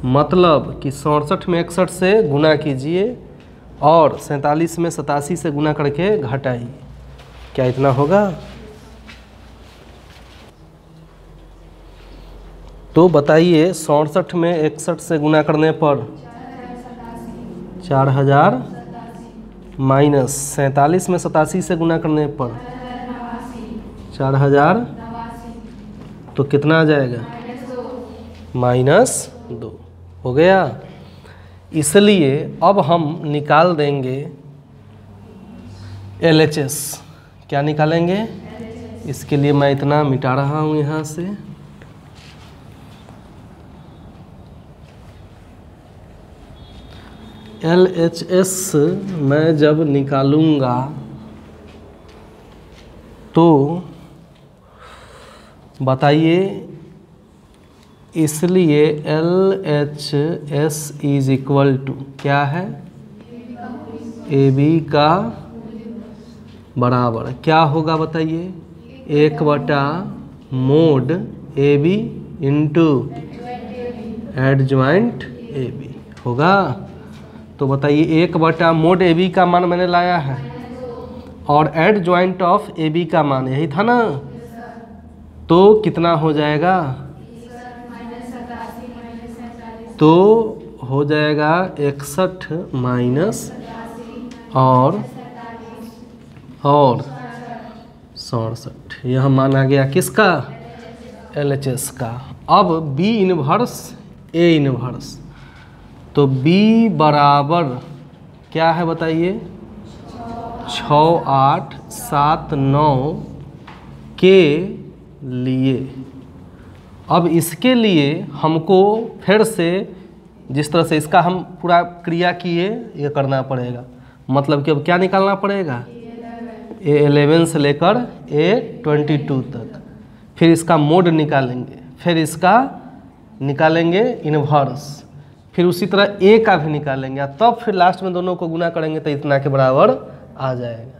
S1: मतलब कि 67 में 61 से गुना कीजिए और 47 में 87 से गुना करके घटाइए, क्या इतना होगा। तो बताइए 67 में 61 से गुना करने पर 4000 माइनस 47 में 87 से गुना करने पर 4000, तो कितना आ जाएगा -2 हो गया। इसलिए अब हम निकाल देंगे LHS। क्या निकालेंगे? इसके लिए मैं इतना मिटा रहा हूँ यहाँ से। LHS मैं जब निकालूंगा तो बताइए, इसलिए LHS इज इक्वल टू क्या है? AB का बराबर क्या होगा बताइए? 1/mod AB into adjoint AB होगा। तो बताइए 1/mod AB का मान मैंने लाया है और एडजॉइंट ऑफ AB का मान यही था ना, तो कितना हो जाएगा? तो हो जाएगा 61 माइनस और 67। यह मान आ गया किसका? LHS का। अब B इनवर्स A इनवर्स, तो B बराबर क्या है बताइए? 6, 8, 7, 9 के लिए। अब इसके लिए हमको फिर से जिस तरह से इसका हम पूरा क्रिया किए ये करना पड़ेगा। मतलब कि अब क्या निकालना पड़ेगा? A11 से लेकर A22 तक। फिर इसका मोड निकालेंगे, फिर इसका निकालेंगे इनवर्स, फिर उसी तरह A का भी निकालेंगे, तब फिर लास्ट में दोनों को गुना करेंगे तो इतना के बराबर आ जाएगा।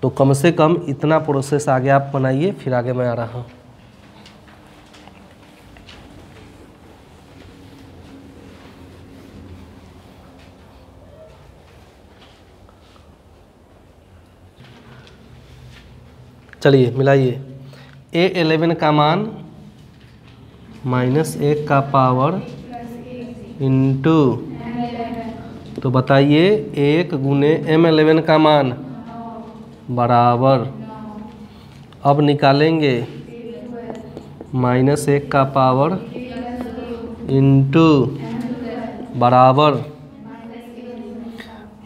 S1: तो कम से कम इतना प्रोसेस आगे आप बनाइए, फिर आगे मैं आ रहा हूँ। चलिए मिलाइए। A11 का मान -1 का पावर इंटू, तो बताइए 1 गुने M11 का मान बराबर, अब निकालेंगे -1 का पावर इंटू बराबर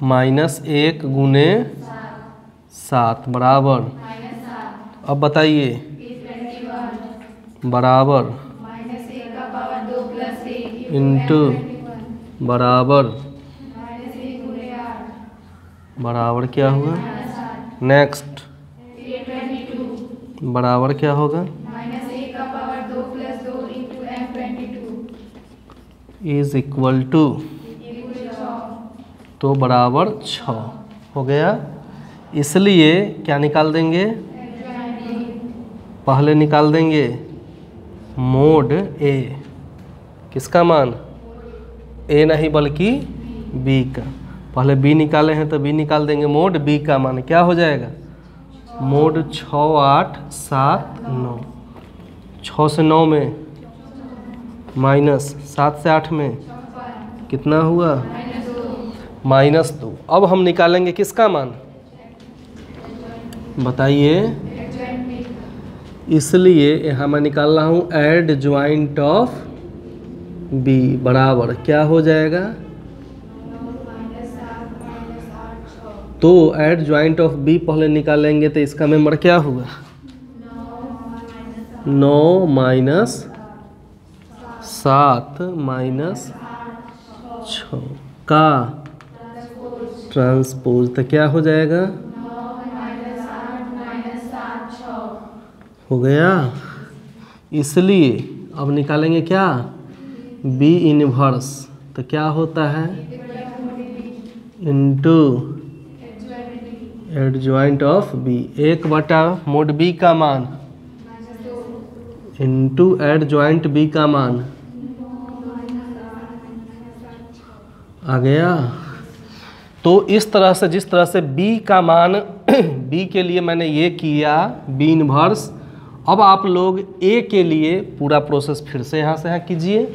S1: -1 गुने 7 बराबर, अब बताइए बराबर इंटू बराबर बराबर क्या हुआ? नेक्स्ट बराबर क्या होगा? इज इक्वल टू, तो बराबर 6 हो गया। इसलिए क्या निकाल देंगे? पहले निकाल देंगे मोड A, किसका मान? A नहीं बल्कि B का। पहले B निकाले हैं तो B निकाल देंगे, मोड B का मान क्या हो जाएगा? मोड 6, 8, 7, 9। 6 से 9 में माइनस, 7 से 8 में कितना हुआ? -2। अब हम निकालेंगे किसका मान बताइए? इसलिए यहाँ मैं निकाल रहा हूँ एडजॉइंट ऑफ B बराबर क्या हो जाएगा? तो एडजॉइंट ऑफ B पहले निकालेंगे तो इसका मेंबर क्या हुआ? 9 माइनस 7 माइनस 6 का ट्रांसपोज, तो क्या हो जाएगा? हो गया। इसलिए अब निकालेंगे क्या? B इनवर्स, तो क्या होता है? Into adjoint of B, 1/mod B का मान इंटू एडजॉइंट B का मान आ गया। तो इस तरह से, जिस तरह से B का मान B के लिए मैंने ये किया B इनवर्स, अब आप लोग A के लिए पूरा प्रोसेस फिर से यहाँ से यहाँ कीजिए।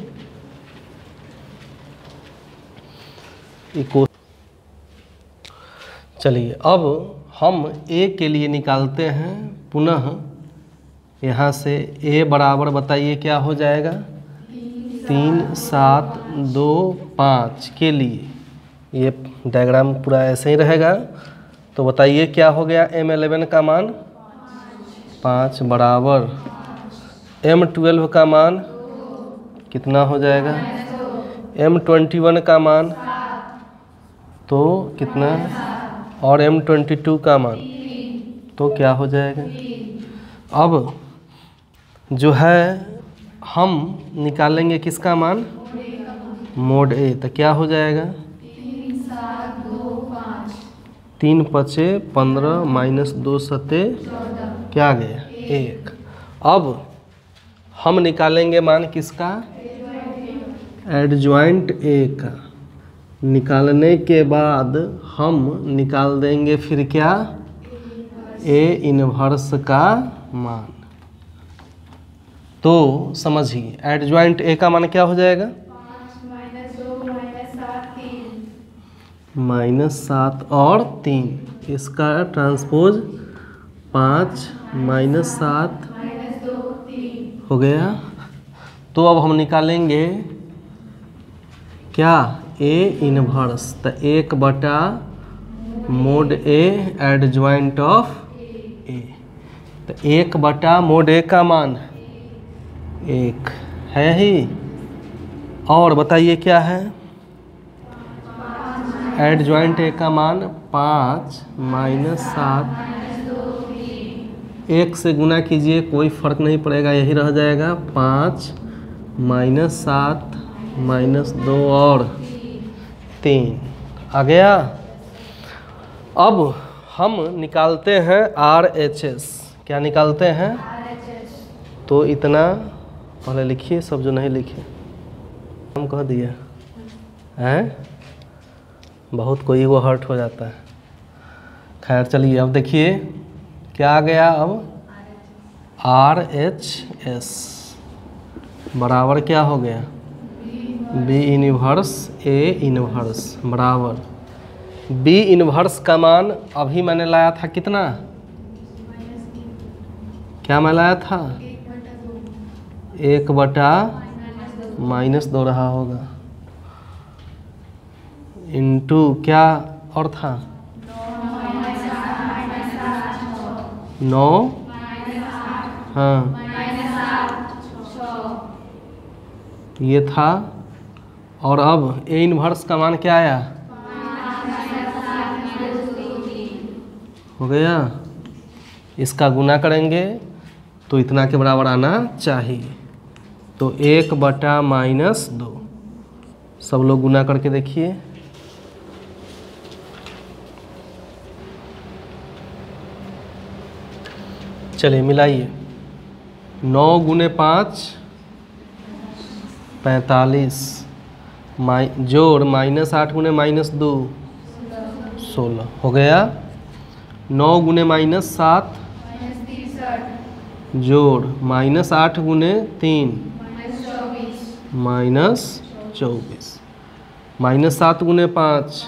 S1: चलिए अब हम A के लिए निकालते हैं पुनः। यहाँ से A बराबर बताइए क्या हो जाएगा? 3 7 2 5 के लिए ये डायग्राम पूरा ऐसे ही रहेगा। तो बताइए क्या हो गया, M11 का मान 5 बराबर M12 का मान कितना हो जाएगा, M21 का मान तो कितना, और M22 का मान तो क्या हो जाएगा। अब जो है हम निकालेंगे किसका मान, मोड ए, तो क्या हो जाएगा 3 5 15 माइनस 2 7 क्या आ गया 1। अब हम निकालेंगे मान किसका, एडजॉइंट ए का। निकालने के बाद हम निकाल देंगे फिर क्या, ए इनवर्स का मान। तो समझिए एडजॉइंट ए का मान क्या हो जाएगा, -7 और 3, इसका ट्रांसपोज 5 -7 हो गया। तो अब हम निकालेंगे क्या, ए इनवर्स, तो 1 मोड ए एडजॉइंट ऑफ ए, तो 1 मोड ए का मान 1 है ही। और बताइए क्या है, एडजॉइंट ए का मान 5 -7, 1 से गुना कीजिए कोई फर्क नहीं पड़ेगा, यही रह जाएगा 5 -7 -2 और 3 आ गया। अब हम निकालते हैं RHS, क्या निकालते हैं, तो इतना पहले लिखिए, सब जो नहीं लिखे हम कह दिए हैं, बहुत कोई वो हर्ट हो जाता है। खैर चलिए अब देखिए क्या आ गया, अब RHS बराबर क्या हो गया, B इनवर्स A इनवर्स बराबर B इनवर्स का मान अभी मैंने लाया था कितना, क्या मैं लाया था 1/-2 रहा होगा, इंटू क्या और था 9, हाँ ये था। और अब ए इनवर्स का मान क्या आया, हो गया, इसका गुना करेंगे तो इतना के बराबर आना चाहिए, तो 1/-2, सब लोग गुना करके देखिए, चलिए मिलाइए, 9 × 5 45 जोड़ -8 × -2 16 हो गया, 9 × -7 जोड़ -8 × 3 -24, -7 × 5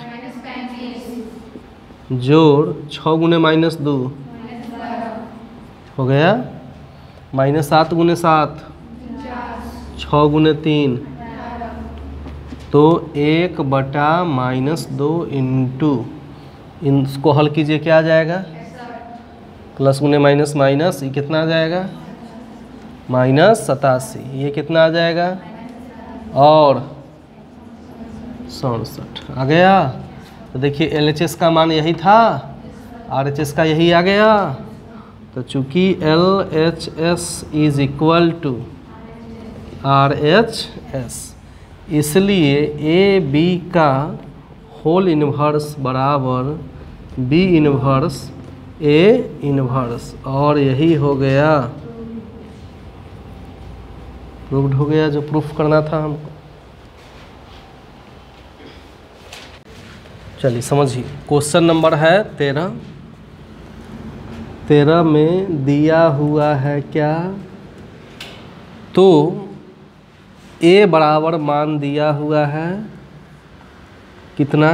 S1: जोड़ 6 × -2 हो गया, -7 × 7 6 × 3, तो 1/-2 इंटू, इसको हल कीजिए क्या आ जाएगा, प्लस गुने माइनस माइनस, ये कितना आ जाएगा -87, ये कितना आ जाएगा और 67 आ गया। तो देखिए LHS का मान यही था, RHS का यही आ गया। तो चूंकि LHS is equal to RHS, इसलिए AB का होल इनवर्स बराबर B इनवर्स A इनवर्स, और यही हो गया, प्रूव्ड हो गया जो प्रूफ करना था हमको। चलिए समझिए, क्वेश्चन नंबर है 13 में दिया हुआ है क्या, तो A बराबर मान दिया हुआ है कितना,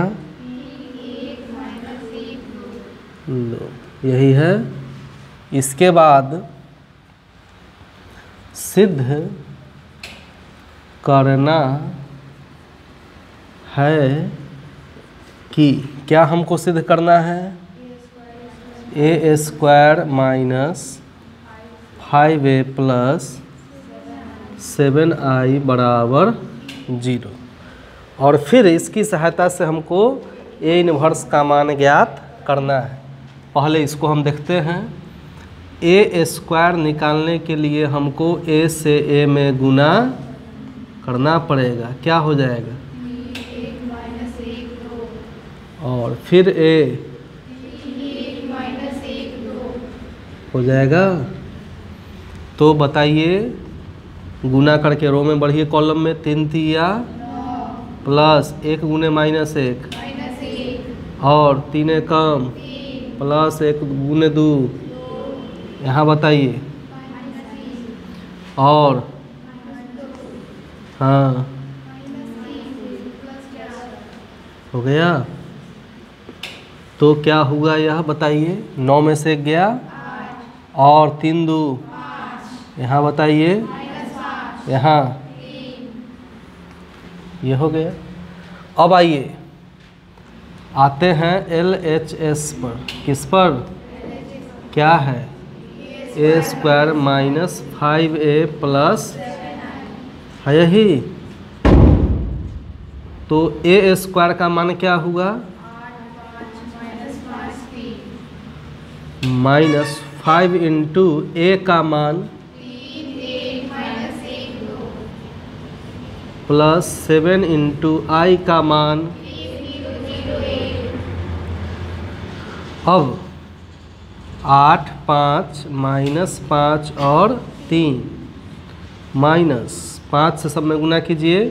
S1: लो यही है। इसके बाद सिद्ध करना है कि क्या हमको सिद्ध करना है? ए square minus 5a plus 7i बराबर 0। और फिर इसकी सहायता से हमको ए इनवर्स का मान ज्ञात करना है। पहले इसको हम देखते हैं। ए स्क्वायर निकालने के लिए हमको ए से ए में गुना करना पड़ेगा। क्या हो जाएगा?
S2: 1 माइनस 1 2
S1: और फिर ए
S2: 1 माइनस 1 2
S1: हो जाएगा। तो बताइए, गुना करके रो में बढ़िए कॉलम में 3 तिया
S2: 9
S1: प्लस 1 गुने माइनस 1
S2: माइनस 1
S1: और 3 कम
S2: 3
S1: प्लस 1 गुने 2।
S2: 2
S1: यहाँ बताइए।
S2: माइनस 3
S1: और
S2: माइनस 2
S1: हाँ
S2: माइनस 3 प्लस 4
S1: हो गया। तो क्या हुआ यह बताइए? 9 में से 1 गया
S2: 8
S1: और 3 2
S2: 5
S1: यहाँ बताइए।
S2: माइनस 5
S1: यहाँ
S2: 3
S1: ये हो गया। अब आइए आते हैं LHS पर। किस पर? क्या है? ए स्क्वायर माइनस 5a प्लस है यही। तो ए स्क्वायर का मान क्या हुआ?
S2: 8 5 माइनस 5 3
S1: माइनस 5 इंटू ए का मान
S2: 3 1 माइनस 1 2
S1: प्लस 7 इंटू आई का मान।
S2: 3 0 0 1
S1: अब 8 5 माइनस 5 और 3 माइनस 5 से सब में गुना कीजिए।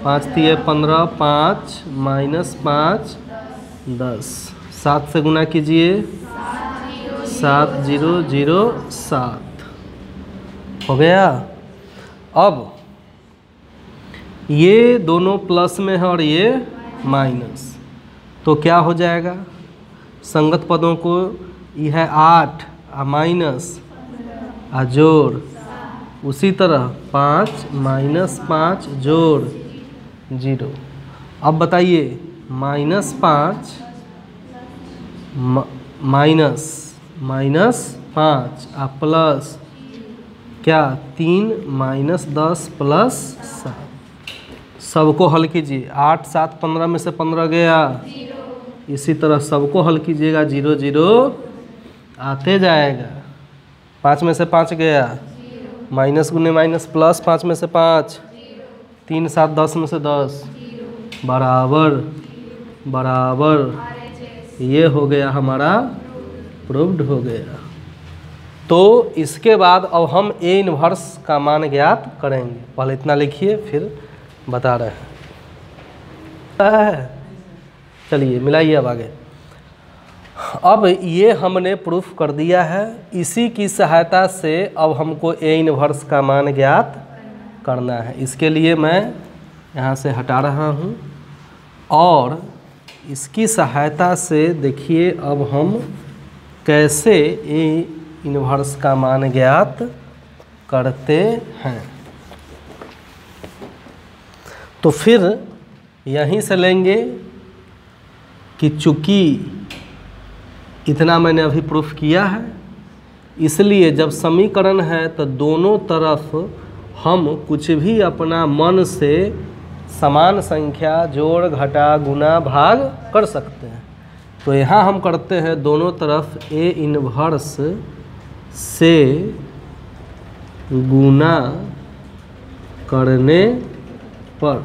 S1: 5 3 15 5 माइनस 5 10। 7 से गुना कीजिए। 7 0 0 7 हो गया। अब ये दोनों प्लस में है और ये माइनस, तो क्या हो जाएगा? संगत पदों को यह 8 माइनस जोड़, उसी तरह 5 माइनस 5 जोड़ 0। अब बताइए, माइनस 5 माइनस माइनस 5 प्लस क्या 3 माइनस 10 प्लस 7। सबको हल कीजिए। 8 7 15 में से 15 गया। इसी तरह सबको हल कीजिएगा। 0 0 आते जाएगा। 5 में से 5 गया। माइनस गुने माइनस प्लस 5 में से 5। 3 7 10 में से 10 बराबर बराबर। ये हो गया हमारा प्रूव्ड हो गया। तो इसके बाद अब हम ए इनवर्स का मान ज्ञात करेंगे। पहले इतना लिखिए फिर बता रहे हैं। चलिए मिलाइए अब आगे। अब ये हमने प्रूफ कर दिया है। इसी की सहायता से अब हमको ए इनवर्स का मान ज्ञात करना है। इसके लिए मैं यहाँ से हटा रहा हूँ और इसकी सहायता से देखिए अब हम कैसे ए इनवर्स का मान ज्ञात करते हैं। तो फिर यहीं से लेंगे कि चूँकि इतना मैंने अभी प्रूफ किया है, इसलिए जब समीकरण है तो दोनों तरफ हम कुछ भी अपना मन से समान संख्या जोड़ घटा गुना भाग कर सकते हैं। तो यहाँ हम करते हैं दोनों तरफ ए इनवर्स से गुना करने पर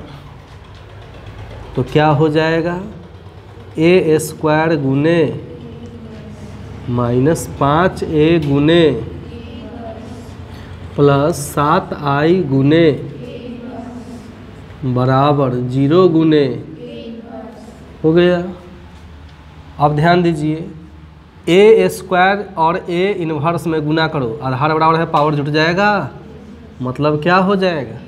S1: तो क्या हो जाएगा? ए स्क्वायर गुने माइनस 5a गुने प्लस 7i गुने बराबर 0 गुने हो गया। अब ध्यान दीजिए, ए स्क्वायर और ए इनवर्स में गुना करो, आधार बराबर है पावर जुट जाएगा, मतलब क्या हो जाएगा?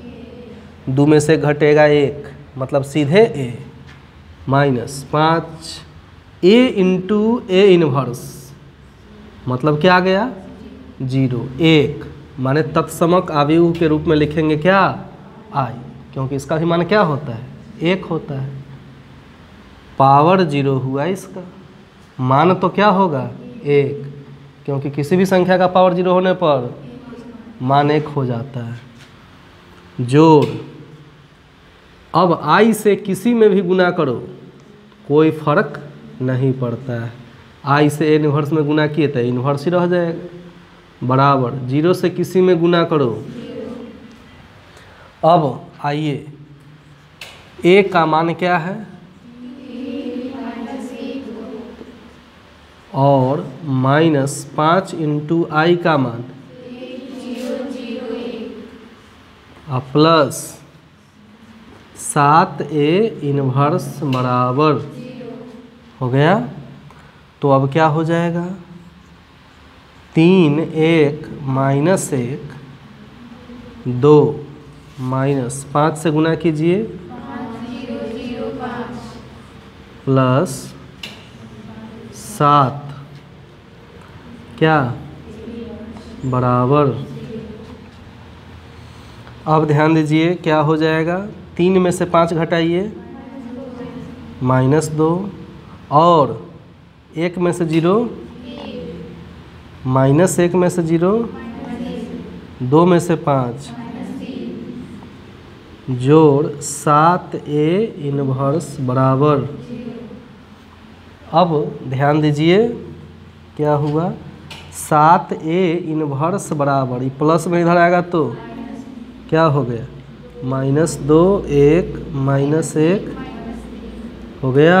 S1: 2 में से घटेगा 1, मतलब सीधे A minus 5 A into A inverse, मतलब क्या आ गया? 0 1, माने तत्समक अवयव के रूप में लिखेंगे क्या? आई। क्योंकि इसका भी मान क्या होता है, 1 होता है। पावर 0 हुआ इसका, मान तो क्या होगा 1, क्योंकि किसी भी संख्या का पावर 0 होने पर मान 1 हो जाता है। जोड़, अब I से किसी में भी गुना करो कोई फर्क नहीं पड़ता है। I से A इन्वर्स में गुना किए तो इन्वर्स ही रह जाएगा, बराबर 0 से किसी में गुना करो। अब आइए A का मान क्या है और -5 × I का मान प्लस 7A इन्वर्स बराबर हो गया। तो अब क्या हो जाएगा, 3 1 -1 2 -5 से गुना कीजिए प्लस 7 क्या बराबर। अब ध्यान दीजिए क्या हो जाएगा, 3 में से 5 घटाइए -2 और 1 में से 0 -1 में से 0 2 में से 5 जोड़ 7A इन्वर्स बराबर। अब ध्यान दीजिए क्या हुआ, 7A इन्वर्स बराबर, ये प्लस में इधर आएगा तो क्या हो गया, -2 1 -1 हो गया।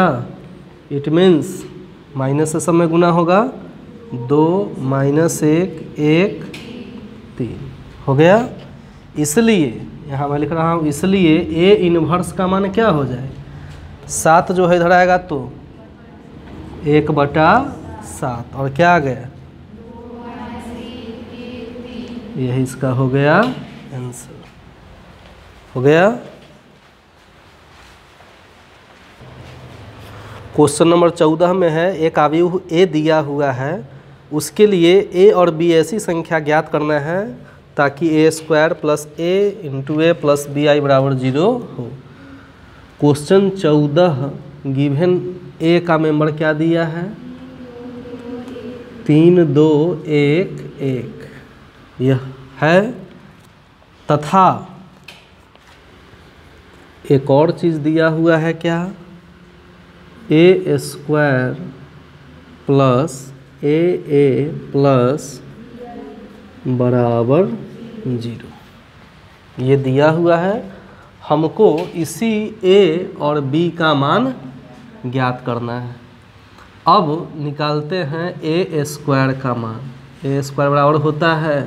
S1: इट मीन्स माइनस से सब में गुना होगा, 2 -1 1 3 हो गया। इसलिए यहाँ मैं लिख रहा हूँ, इसलिए A इन्वर्स का मान क्या हो जाए, 7 जो है इधर आएगा तो 1/7 और क्या आ गया, यही इसका हो गया आंसर, हो गया। क्वेश्चन नंबर 14 में है, एक अवयव A दिया हुआ है, उसके लिए A और B ऐसी संख्या ज्ञात करना है ताकि A² + A × A + BI बराबर 0 हो। क्वेश्चन 14 गिवन A का मेंबर क्या दिया है, 3 2 1 1 यह है, तथा एक और चीज़ दिया हुआ है क्या, A² + AA + बराबर 0 ये दिया हुआ है। हमको इसी A और B का मान ज्ञात करना है। अब निकालते हैं A² का मान। A² बराबर होता है,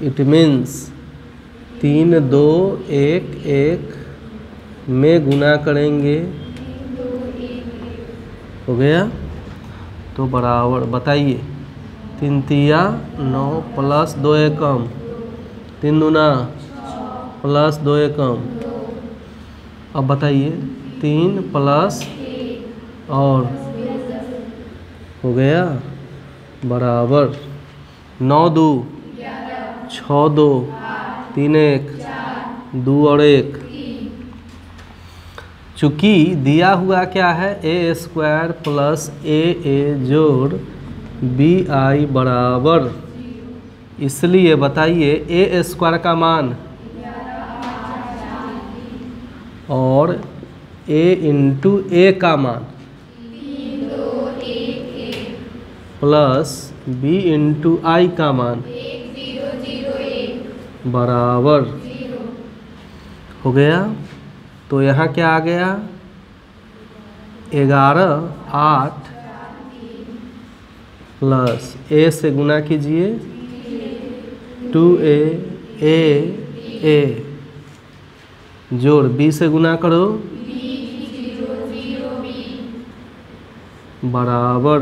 S1: इट मीन्स 3 2 1 1 में गुना करेंगे, हो गया। तो बराबर बताइए, 3 तिया 9 + 2 एकम 3 दूना + 2 एकम। अब बताइए 3 प्लस और हो गया बराबर 9 2 6 2 3 1 2 और 1। चूँकि दिया हुआ क्या है, A² + AA जोड़ BI बराबर, इसलिए बताइए A² का मान और A × A का मान प्लस B × I का मान बराबर हो गया। तो यहाँ क्या आ गया, 11 8 प्लस A से गुना कीजिए 2A A जोड़ B से गुना करो बराबर।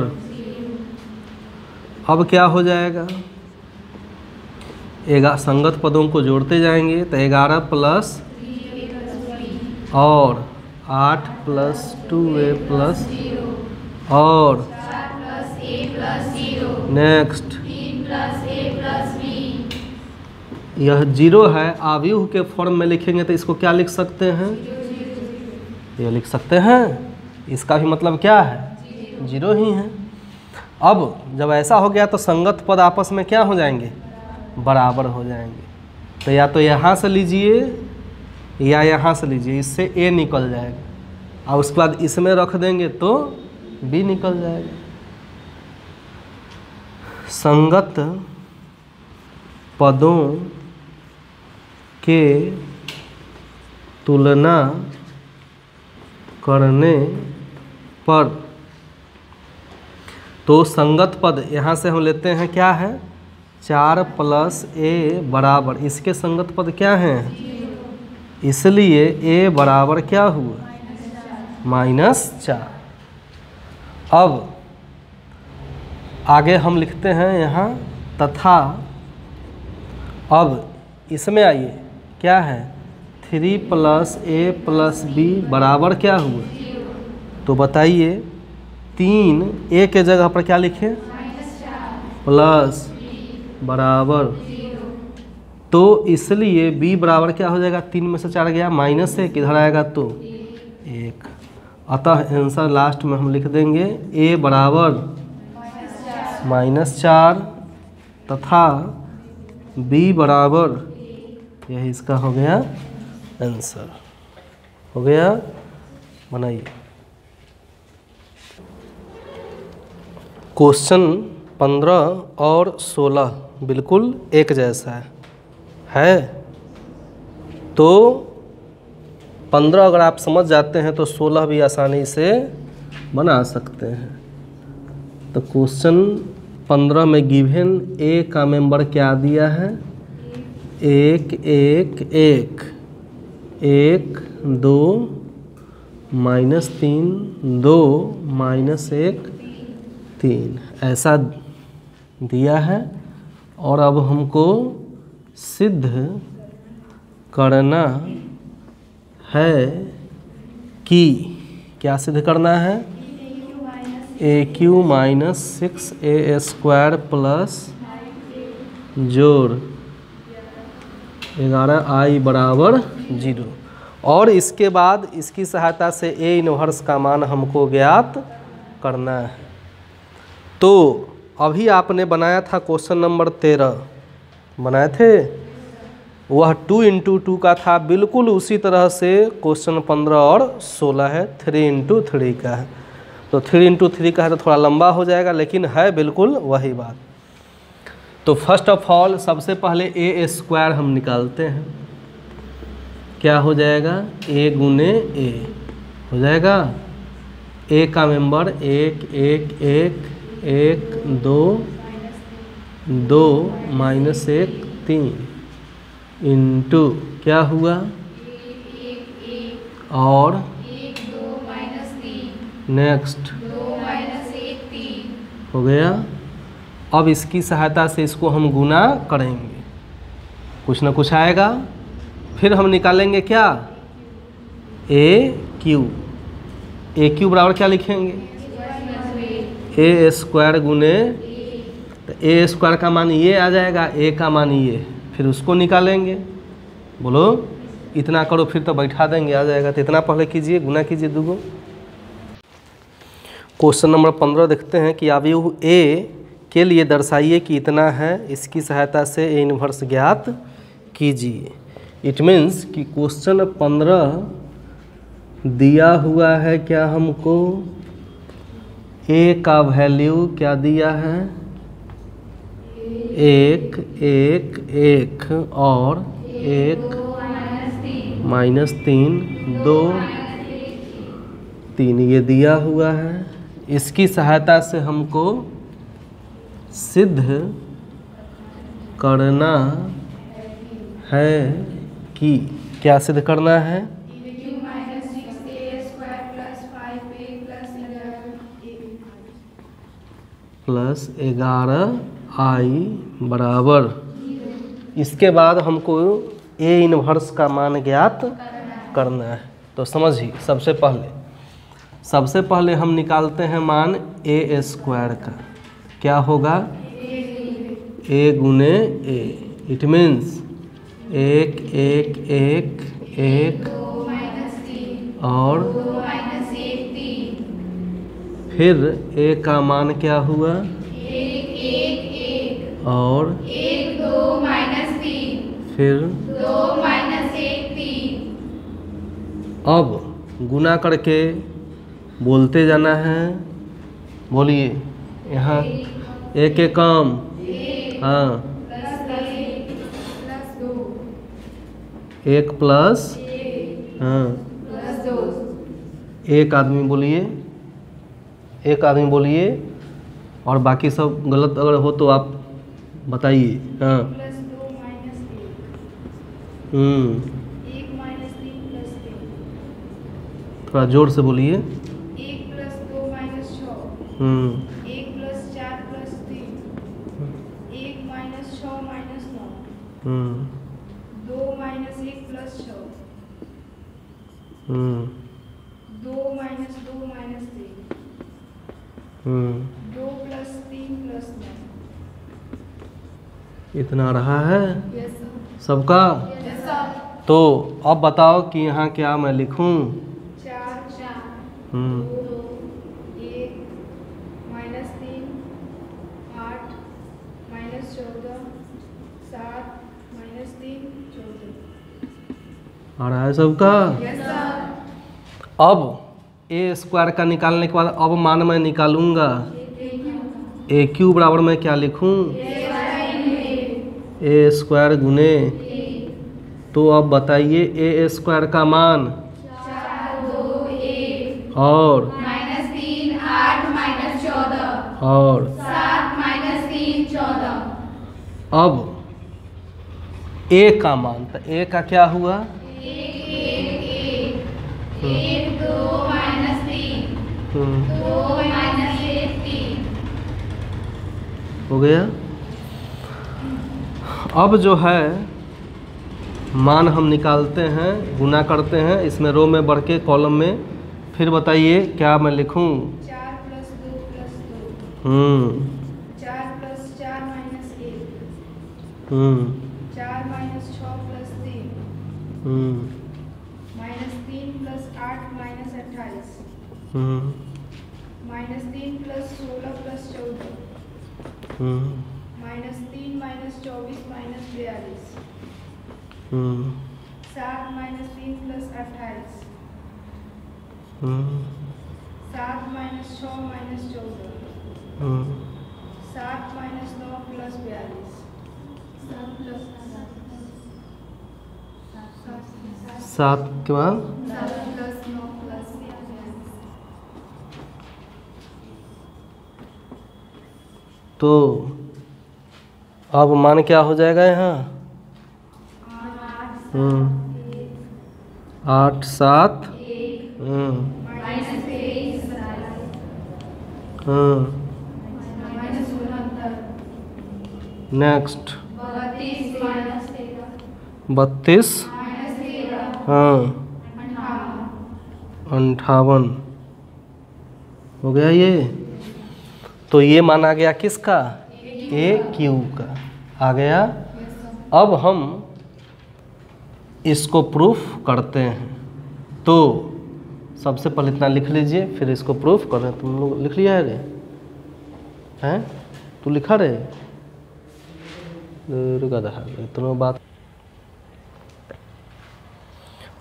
S1: अब क्या हो जाएगा, संगत पदों को जोड़ते जाएंगे तो 11 प्लस और 8 + 2A प्लस और नेक्स्ट यह 0 है, आव्यूह के फॉर्म में लिखेंगे तो इसको क्या लिख सकते हैं? ये लिख सकते हैं। इसका भी मतलब क्या है? 0 ही है। अब जब ऐसा हो गया तो संगत पद आपस में क्या हो जाएंगे? बराबर हो जाएंगे। तो या तो यहाँ से लीजिए या यहाँ से लीजिए, इससे A निकल जाएगा और उसके बाद इसमें रख देंगे तो B निकल जाएगा। संगत पदों के तुलना करने पर, तो संगत पद यहाँ से हम लेते हैं क्या है? 4 + A बराबर, इसके संगत पद क्या हैं? इसलिए A बराबर क्या हुआ? -4। अब आगे हम लिखते हैं यहाँ तथा। अब इसमें आइए क्या है? 3 + A + B बराबर क्या हुआ? तो बताइए 3 A के जगह पर क्या लिखें? प्लस बराबर, तो इसलिए B बराबर क्या हो जाएगा? 3 में से 4 गया -1, इधर आएगा तो 1। अतः आंसर लास्ट में हम लिख देंगे A बराबर -4 तथा B बराबर, यही इसका हो गया आंसर। हो गया? बनाइए। क्वेश्चन 15 और 16 बिल्कुल एक जैसा है। तो 15 अगर आप समझ जाते हैं तो 16 भी आसानी से बना सकते हैं। तो क्वेश्चन 15 में गिवन A का मेंबर क्या दिया है? 1 1 1 1 2 -3 2 -1 3 ऐसा दिया है। और अब हमको सिद्ध करना है कि, क्या सिद्ध करना है? AQ - 6A² प्लस जोड़ 11I बराबर 0। और इसके बाद इसकी सहायता से A इनवर्स का मान हमको ज्ञात करना है। तो अभी आपने बनाया था क्वेश्चन नंबर 13 बनाए थे, वह 2 × 2 का था। बिल्कुल उसी तरह से क्वेश्चन 15 और 16 है, 3 × 3 का है। तो 3 × 3 का है तो थोड़ा लंबा हो जाएगा, लेकिन है बिल्कुल वही बात। तो फर्स्ट ऑफ ऑल सबसे पहले A² हम निकालते हैं। क्या हो जाएगा? A × A हो जाएगा। A का मेंबर 1 1 1 1 2 2 -1 3 इंटू क्या हुआ? और नेक्स्ट हो गया। अब इसकी सहायता से इसको हम गुना करेंगे, कुछ ना कुछ आएगा। फिर हम निकालेंगे क्या? AQ। AQ बराबर क्या लिखेंगे? A² गुने, तो A² का मान ये आ जाएगा, A का मान ये, फिर उसको निकालेंगे। बोलो इतना करो, फिर तो बैठा देंगे, आ जाएगा। तो इतना पहले कीजिए, गुना कीजिए 2 को। क्वेश्चन नंबर 15 देखते हैं कि अवयव A के लिए दर्शाइए कि इतना है। इसकी सहायता से A इनवर्स ज्ञात कीजिए। इट मीन्स कि क्वेश्चन 15 दिया हुआ है क्या हमको? A का वैल्यू क्या दिया है? 1 1 1 और 1 -3 2 3 ये दिया हुआ है। इसकी सहायता से हमको सिद्ध करना है कि, क्या सिद्ध करना है? +11I बराबर। इसके बाद हमको A इनवर्स का मान ज्ञात करना है। तो समझिए, सबसे पहले हम निकालते हैं मान A² का। क्या होगा? A × A। इट मीन्स एक एक एक एक
S2: 2 माइनस 3
S1: और
S2: 2 माइनस 1 3
S1: फिर ए का मान क्या हुआ
S2: 1 1 1
S1: और
S2: 1 2 माइनस 3
S1: फिर
S2: 2 माइनस 1 3
S1: अब गुना करके बोलते जाना है। बोलिए यहाँ एक एक काम। हाँ
S2: प्लस 1 प्लस 2
S1: एक प्लस
S2: 1
S1: हाँ
S2: प्लस 2
S1: एक आदमी बोलिए, एक आदमी बोलिए और बाकी सब गलत अगर हो तो आप बताइए। हाँ
S2: प्लस 2 माइनस 1 1 माइनस 3 प्लस 3
S1: थोड़ा जोर से बोलिए।
S2: 1 plus 2 minus 6 1 plus 4 plus 3 1 minus 6 minus 9 2 minus 1 plus 6 2 minus 2 minus 3 2 plus 3 plus 9
S1: इतना रहा है
S2: यस सर
S1: सबका।
S2: यस सर
S1: तो अब बताओ कि यहाँ क्या मैं लिखूं।
S2: 4 4
S1: हम्म
S2: 2 1 माइनस 3 8 माइनस 14 7 माइनस 3 14
S1: आ रहा है सबका।
S2: यस सर
S1: अब ए स्क्वायर का निकालने के बाद अब मान मैं निकालूंगा। ए क्यू बराबर मैं क्या लिखूं ए स्क्वायर गुने। तो अब बताइए ए स्क्वायर का मान
S2: 4 2 1
S1: और
S2: माइनस 3 8 माइनस 14
S1: और
S2: 7 माइनस 3 14
S1: अब ए का मान तो ए का क्या हुआ
S2: 1 1 1 2 माइनस 3 2 माइनस 1 3
S1: हो गया। अब जो है मान हम निकालते हैं, गुना करते हैं, इसमें रो में बढ़ के कॉलम में। फिर बताइए क्या मैं लिखूं
S2: 4 plus 2 plus 2 4 plus 4 minus 1 4 minus 6 plus 3 minus 3 plus 8 minus 28 minus 3 plus 16 plus 14 minus 3 minus 24 minus 42 7 minus 3 plus 28 7 minus 6 minus 14 7 minus 9 plus 42 7 plus
S1: 7 के बाद
S2: 7 प्लस 9 प्लस 42
S1: तो अब मान क्या हो जाएगा यहाँ 8 7
S2: minus 23 minus 69
S1: next
S2: 32 minus 13
S1: 32
S2: minus 13
S1: हाँ
S2: 58
S1: 58 हो गया ये। तो ये माना गया किसका ए क्यू का आ गया। अब हम इसको प्रूफ करते हैं। तो सबसे पहले इतना लिख लीजिए, फिर इसको प्रूफ कर रहे हैं। तुम लोग लिख लिया है रे हैं तू लिखा रे गधा इतना बात।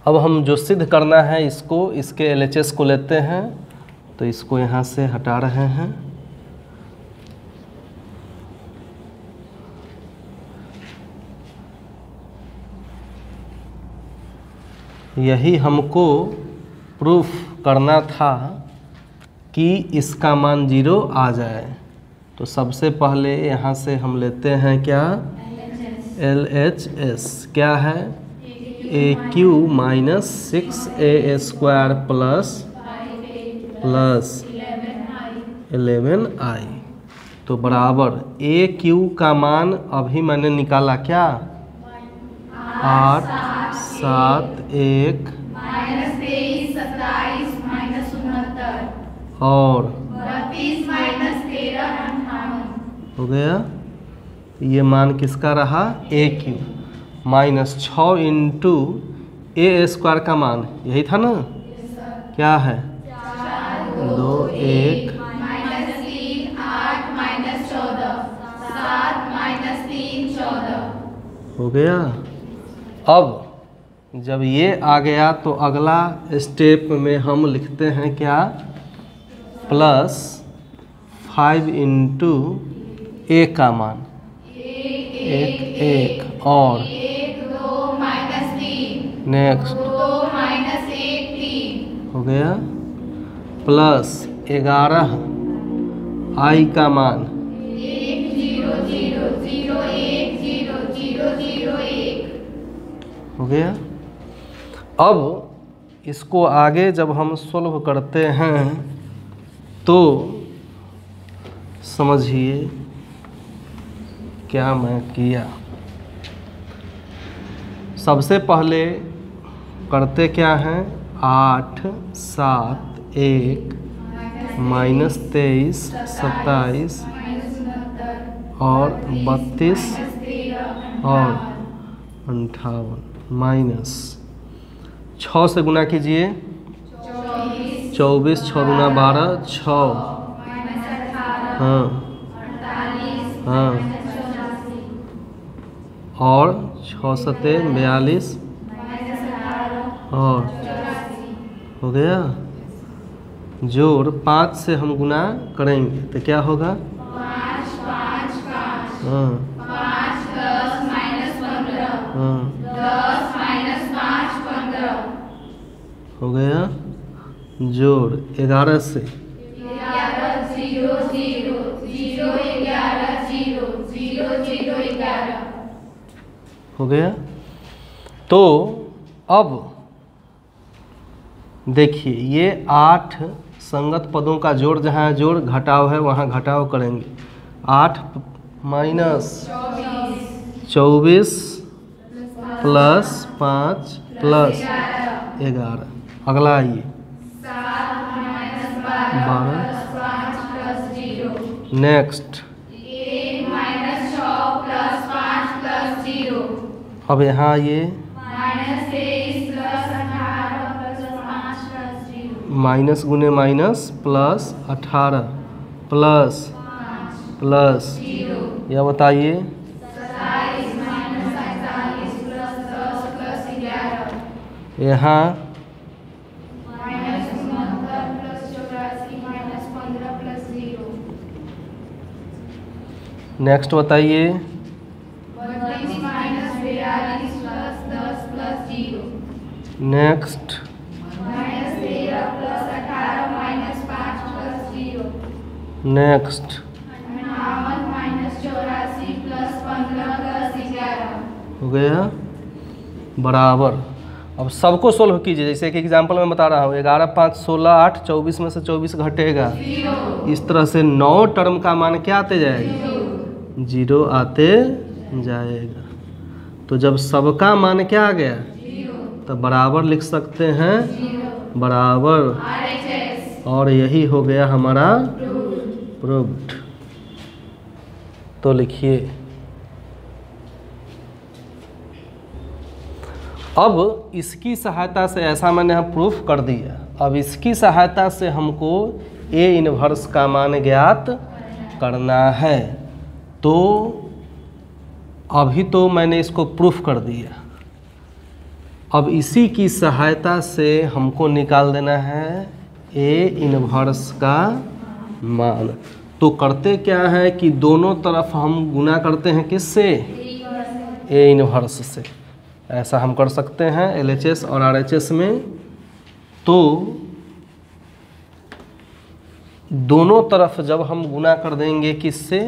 S1: अब हम जो सिद्ध करना है इसको, इसके LHS को लेते हैं। तो इसको यहाँ से हटा रहे हैं। यही हमको प्रूफ करना था कि इसका मान 0 आ जाए। तो सबसे पहले यहाँ से हम लेते हैं क्या LHS क्या है A cube minus 6a square plus 11i तो बराबर ए क्यू का मान अभी मैंने निकाला क्या 8 7 1
S2: माइनस 23 27 माइनस 69
S1: और
S2: 32 माइनस 13 58
S1: हो गया। ये मान किसका रहा ए क्यू माइनस 6 इंटू ए स्क्वायर का मान यही था ना, क्या है 2 1
S2: माइनस 3 8 माइनस 14 7 माइनस 3 14
S1: हो गया। अब जब ये आ गया तो अगला स्टेप में हम लिखते हैं क्या, प्लस 5 इंटू ए का मान 1 और
S2: 1 2 माइनस 3
S1: नेक्स्ट
S2: 2 माइनस 1 3
S1: हो गया, प्लस 11 आई का मान
S2: 1 0 0 0 1 0 0 0 1
S1: हो गया। अब इसको आगे जब हम सोल्व करते हैं तो समझिए क्या मैं किया। सबसे पहले करते क्या हैं, 8 7 1 माइनस 23 27 और 32 और 58 माइनस 6 से गुना कीजिए, 24 6 गुना 12 6 हाँ हाँ और 6 सत्ते 42 और हो गया। जोड़ 5 से हम गुना करेंगे तो क्या होगा,
S2: 5 5 5
S1: हाँ
S2: 5 10 माइनस 15
S1: हाँ
S2: 10 माइनस 5 15
S1: हो गया। जोड़ 11 से
S2: 11 0 0 0 11 0 0 0 11
S1: हो गया। तो अब देखिए ये 8 संगत पदों का जोड़, जहाँ जोड़ घटाव है वहाँ घटाव करेंगे। 8 माइनस 24 प्लस 5 प्लस 11, अगला आइए 12 नेक्स्ट,
S2: 1 माइनस 6 प्लस 5 प्लस 0
S1: अब यहाँ आइए
S2: minus 23 plus 18 plus 5 plus 0
S1: minus गुने माइनस प्लस 18 प्लस प्लस, यह बताइए
S2: 27 माइनस 47 प्लस 10 प्लस 11
S1: यहाँ
S2: minus 69 plus 84 minus 15 plus 0
S1: next बताइए
S2: 32 minus 42 plus 10 plus 0
S1: next
S2: minus 13 plus 18 minus 5 plus 0
S1: next
S2: 58 minus 84 plus 15 plus 11
S1: हो गया बराबर। अब सबको सोल्व कीजिए, जैसे कि एग्जांपल में बता रहा हूँ 11 5 16 8 24 में से 24 घटेगा, इस तरह से 9 टर्म का मान क्या आते जाएगा, 0 आते जाएगा। तो जब सबका मान क्या आ गया तो बराबर लिख सकते हैं, बराबर, और यही हो गया हमारा प्रूव्ड। तो लिखिए अब इसकी सहायता से, ऐसा मैंने हम प्रूफ कर दिया, अब इसकी सहायता से हमको ए इनवर्स का मान ज्ञात करना है। तो अभी तो मैंने इसको प्रूफ कर दिया, अब इसी की सहायता से हमको निकाल देना है ए इनवर्स का मान। तो करते क्या है कि दोनों तरफ हम गुना करते हैं, किससे, ए इनवर्स से। ऐसा हम कर सकते हैं LHS और RHS में। तो दोनों तरफ जब हम गुना कर देंगे किससे,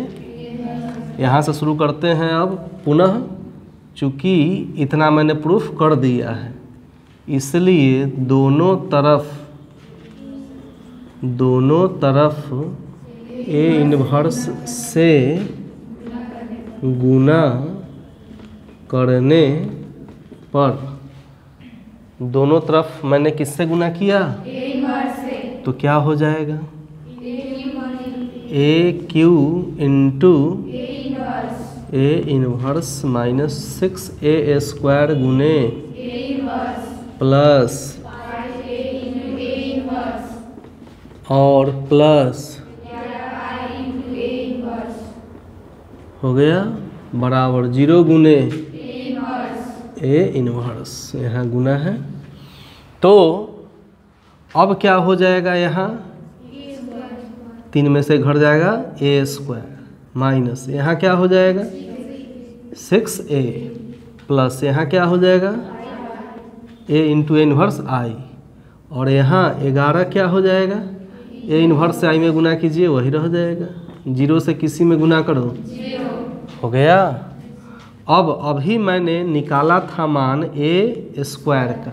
S1: यहाँ से शुरू करते हैं अब पुनः, चूँकि इतना मैंने प्रूफ कर दिया है इसलिए दोनों तरफ ए इनवर्स से गुना करने पर, दोनों तरफ मैंने किससे गुना किया, तो क्या हो जाएगा, A cube into A inverse minus 6a² गुने प्लस और प्लस हो गया बराबर 0 गुने ए इनवर्स, यहाँ गुना है। तो अब क्या हो जाएगा, यहाँ 3 में से घट जाएगा a² माइनस यहाँ क्या हो जाएगा 6a प्लस यहाँ क्या हो जाएगा a इंटू ए इनवर्स आई, और यहाँ 11 क्या हो जाएगा ए इनवर्स से आई में गुना कीजिए वही रह जाएगा, 0 से किसी में गुना करो हो गया। अब अभी मैंने निकाला था मान a² का,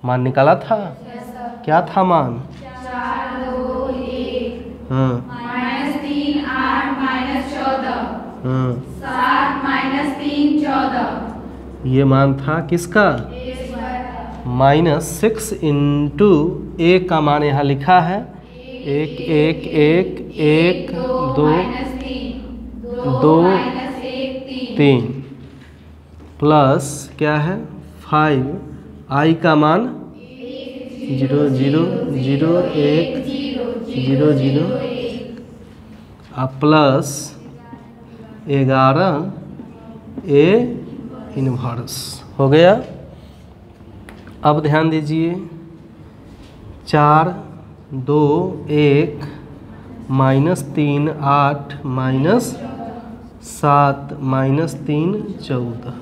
S1: मान निकाला था क्या था मान,
S2: 4 2 1
S1: हाँ
S2: -3 8 -14
S1: हाँ
S2: 7 -3 14
S1: ये मान था किसका, -6 इंटू ए का मान यहाँ लिखा है 1 1 1 1 2 2 3 प्लस क्या है 5 आई का मान 0 0 0 1 0 0 प्लस 11 ए इनवर्स हो गया। अब ध्यान दीजिए 4 2 1 -3 8 -7 -3 14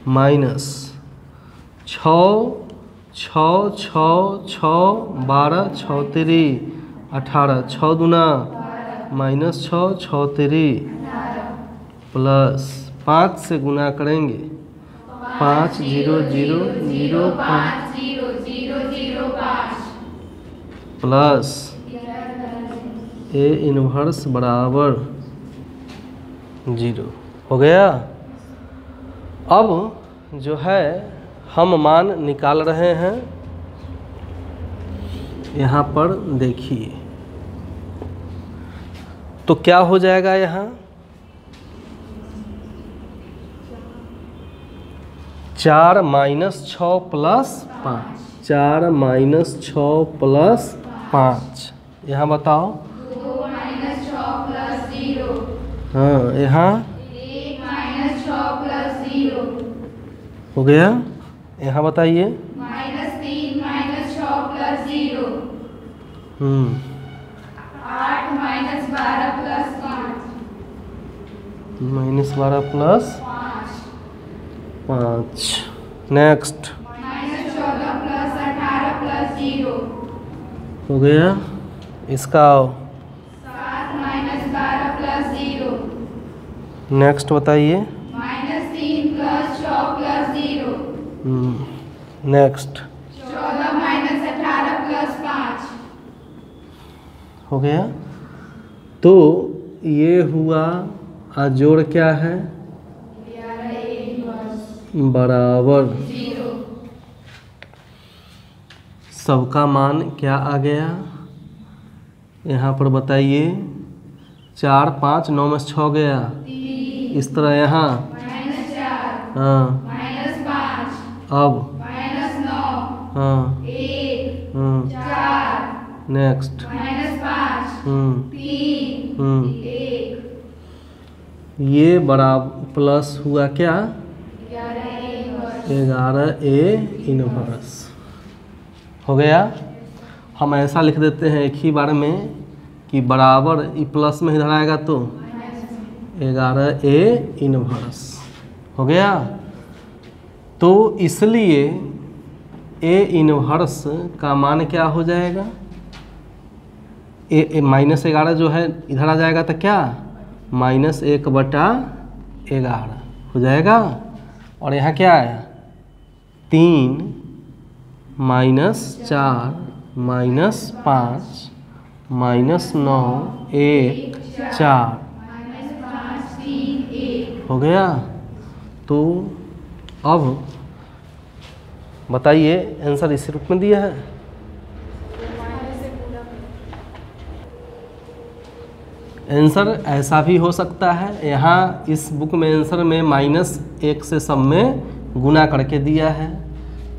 S1: माइनस 6 6 6 6 12 6 3 18 6 दूना -6 6 3 प्लस 5 से गुना करेंगे 5 0 0 0 5 प्लस ए इनवर्स बराबर 0 हो गया। अब जो है हम मान निकाल रहे हैं, यहाँ पर देखिए तो क्या हो जाएगा, यहाँ 4 -6 प्लस 5 4 -6 प्लस 5 यहाँ बताओ
S2: 2 -6 प्लस 0
S1: हाँ यहाँ
S2: 1 -6 प्लस 0
S1: हो गया। यहाँ बताइए
S2: -3 -6 plus 0 8 -12 plus 5
S1: -12 plus 5 next
S2: -14 plus 18 plus 0
S1: हो गया। इसका
S2: 7 -12 प्लस 0
S1: नेक्स्ट बताइए
S2: -3 प्लस 6 प्लस 0
S1: नेक्स्ट
S2: 14 -18 प्लस 5
S1: हो गया। तो ये हुआ और जोड़ क्या है बराबर
S2: 0
S1: सबका मान क्या आ गया, यहाँ पर बताइए 4 5 9 में 6 गया, इस तरह यहाँ
S2: -4
S1: हाँ
S2: -5
S1: अब
S2: -9
S1: हाँ
S2: 1 4
S1: नेक्स्ट
S2: -5 3 1
S1: ये बराबर प्लस हुआ क्या 11 ए इनवर्स हो गया। हम ऐसा लिख देते हैं एक ही बार में कि बराबर ई प्लस में इधर आएगा तो 11 ए इनवर्स हो गया। तो इसलिए ए इनवर्स का मान क्या हो जाएगा, -11 जो है इधर आ जाएगा तो क्या -1/11 हो जाएगा, और यहाँ क्या है 3 -4 -5 -9 1 4 हो गया। तो अब बताइए आंसर इसी रूप में दिया है। आंसर ऐसा भी हो सकता है, यहाँ इस बुक में आंसर में -1 से सब में गुना करके दिया है,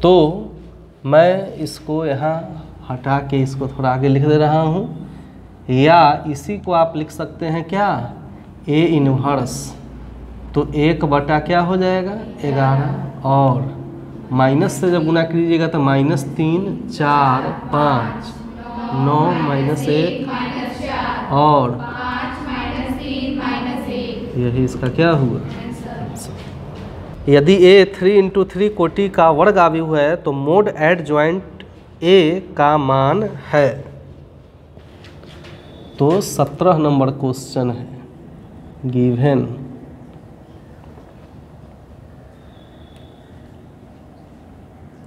S1: तो मैं इसको यहाँ हटा के इसको थोड़ा आगे लिख दे रहा हूँ। या इसी को आप लिख सकते हैं क्या, A इन्वर्स, तो 1 बटा क्या हो जाएगा 11, और माइनस से जब गुना कीजिएगा तो -3 4 5 9 -1 और यही इसका क्या हुआ। यदि A 3 × 3 कोटि का वर्ग आव्यूह है तो मोड एडजॉइंट A का मान है। तो 17 नंबर क्वेश्चन है, गिवन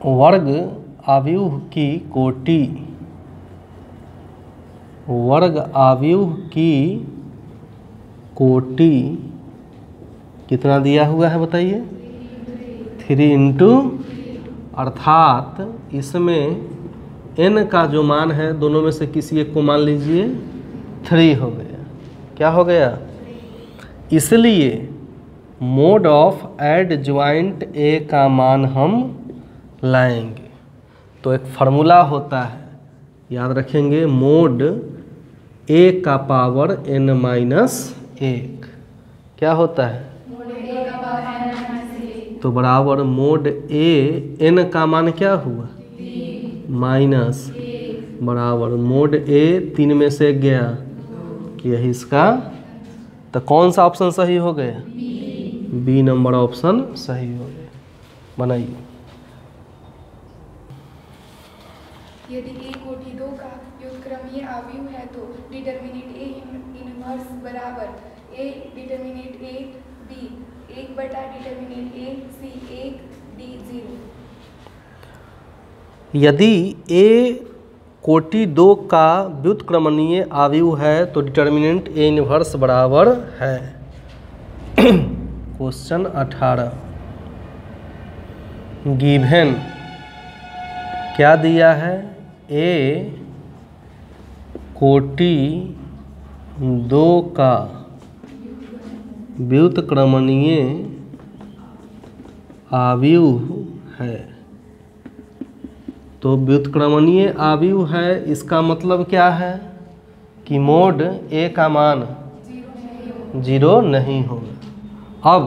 S1: वर्ग आव्यूह की कोटि, वर्ग आव्यूह की कोटि कितना दिया हुआ है बताइए, 3 × अर्थात इसमें n का जो मान है दोनों में से किसी एक को मान लीजिए 3 हो गया। क्या हो गया, इसलिए मोड ऑफ एडजॉइंट A का मान हम लाएंगे। तो एक फार्मूला होता है, याद रखेंगे, मोड A का पावर n-1 क्या होता है, तो बराबर मोड A n का मान क्या हुआ माइनस बराबर मोड A 3 में से गया, यही इसका, तो कौन सा ऑप्शन सही हो गया, B नंबर ऑप्शन सही हो गया। बनाइए।
S2: यदि A कोटि 2 का व्युत्क्रमीय आव्यूह है तो डिटर्मिनेंट A इनवर्स बराबर A डिटर्मिनेंट A B 1 बटा डिटर्मिनेंट A C 1 D 0।
S1: यदि A कोटि 2 का व्युत्क्रमणीय आव्यूह है तो डिटर्मिनेंट A इनवर्स बराबर है। क्वेश्चन 18, गिवन क्या दिया है, A कोटि 2 का व्युत्क्रमणीय आव्यूह है। तो व्युत्क्रमणीय आव्यूह है, इसका मतलब क्या है कि मोड A का मान 0 नहीं होगा। अब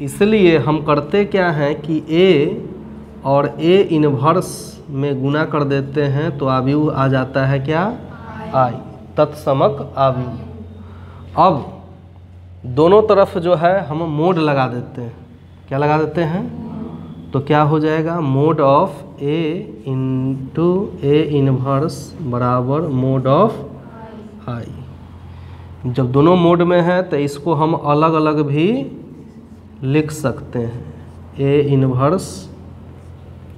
S1: इसलिए हम करते क्या हैं कि A और A इनवर्स में गुना कर देते हैं तो आव्यूह आ जाता है क्या, I, तत्समक आव्यूह। अब दोनों तरफ जो है हम मोड लगा देते हैं, क्या लगा देते हैं, तो क्या हो जाएगा, mode of A into A inverse बराबर मोड ऑफ I। जब दोनों मोड में है तो इसको हम अलग अलग भी लिख सकते हैं, A इनवर्स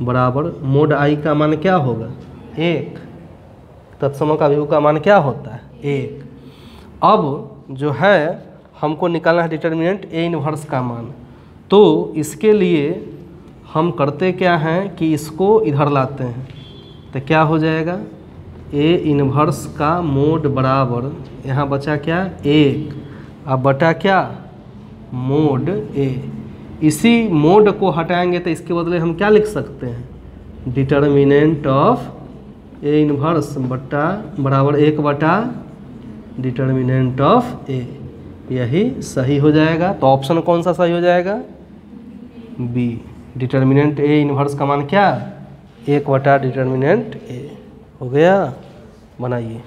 S1: बराबर मोड I का मान क्या होगा 1, तत्समक आव्यूह का मान क्या होता है 1। अब जो है हमको निकालना है डिटर्मिनेंट A इनवर्स का मान, तो इसके लिए हम करते क्या हैं कि इसको इधर लाते हैं, तो क्या हो जाएगा A इनवर्स का मोड बराबर यहाँ बचा क्या 1 अब बटा क्या मोड A। इसी मोड को हटाएंगे तो इसके बदले हम क्या लिख सकते हैं, डिटर्मिनेंट ऑफ A इनवर्स बटा बराबर 1 बटा डिटर्मिनेंट ऑफ A, यही सही हो जाएगा। तो ऑप्शन कौन सा सही हो जाएगा, B, डिटर्मिनेंट A इनवर्स का मान क्या 1 बटा डिटर्मिनेंट A हो गया। बनाइए।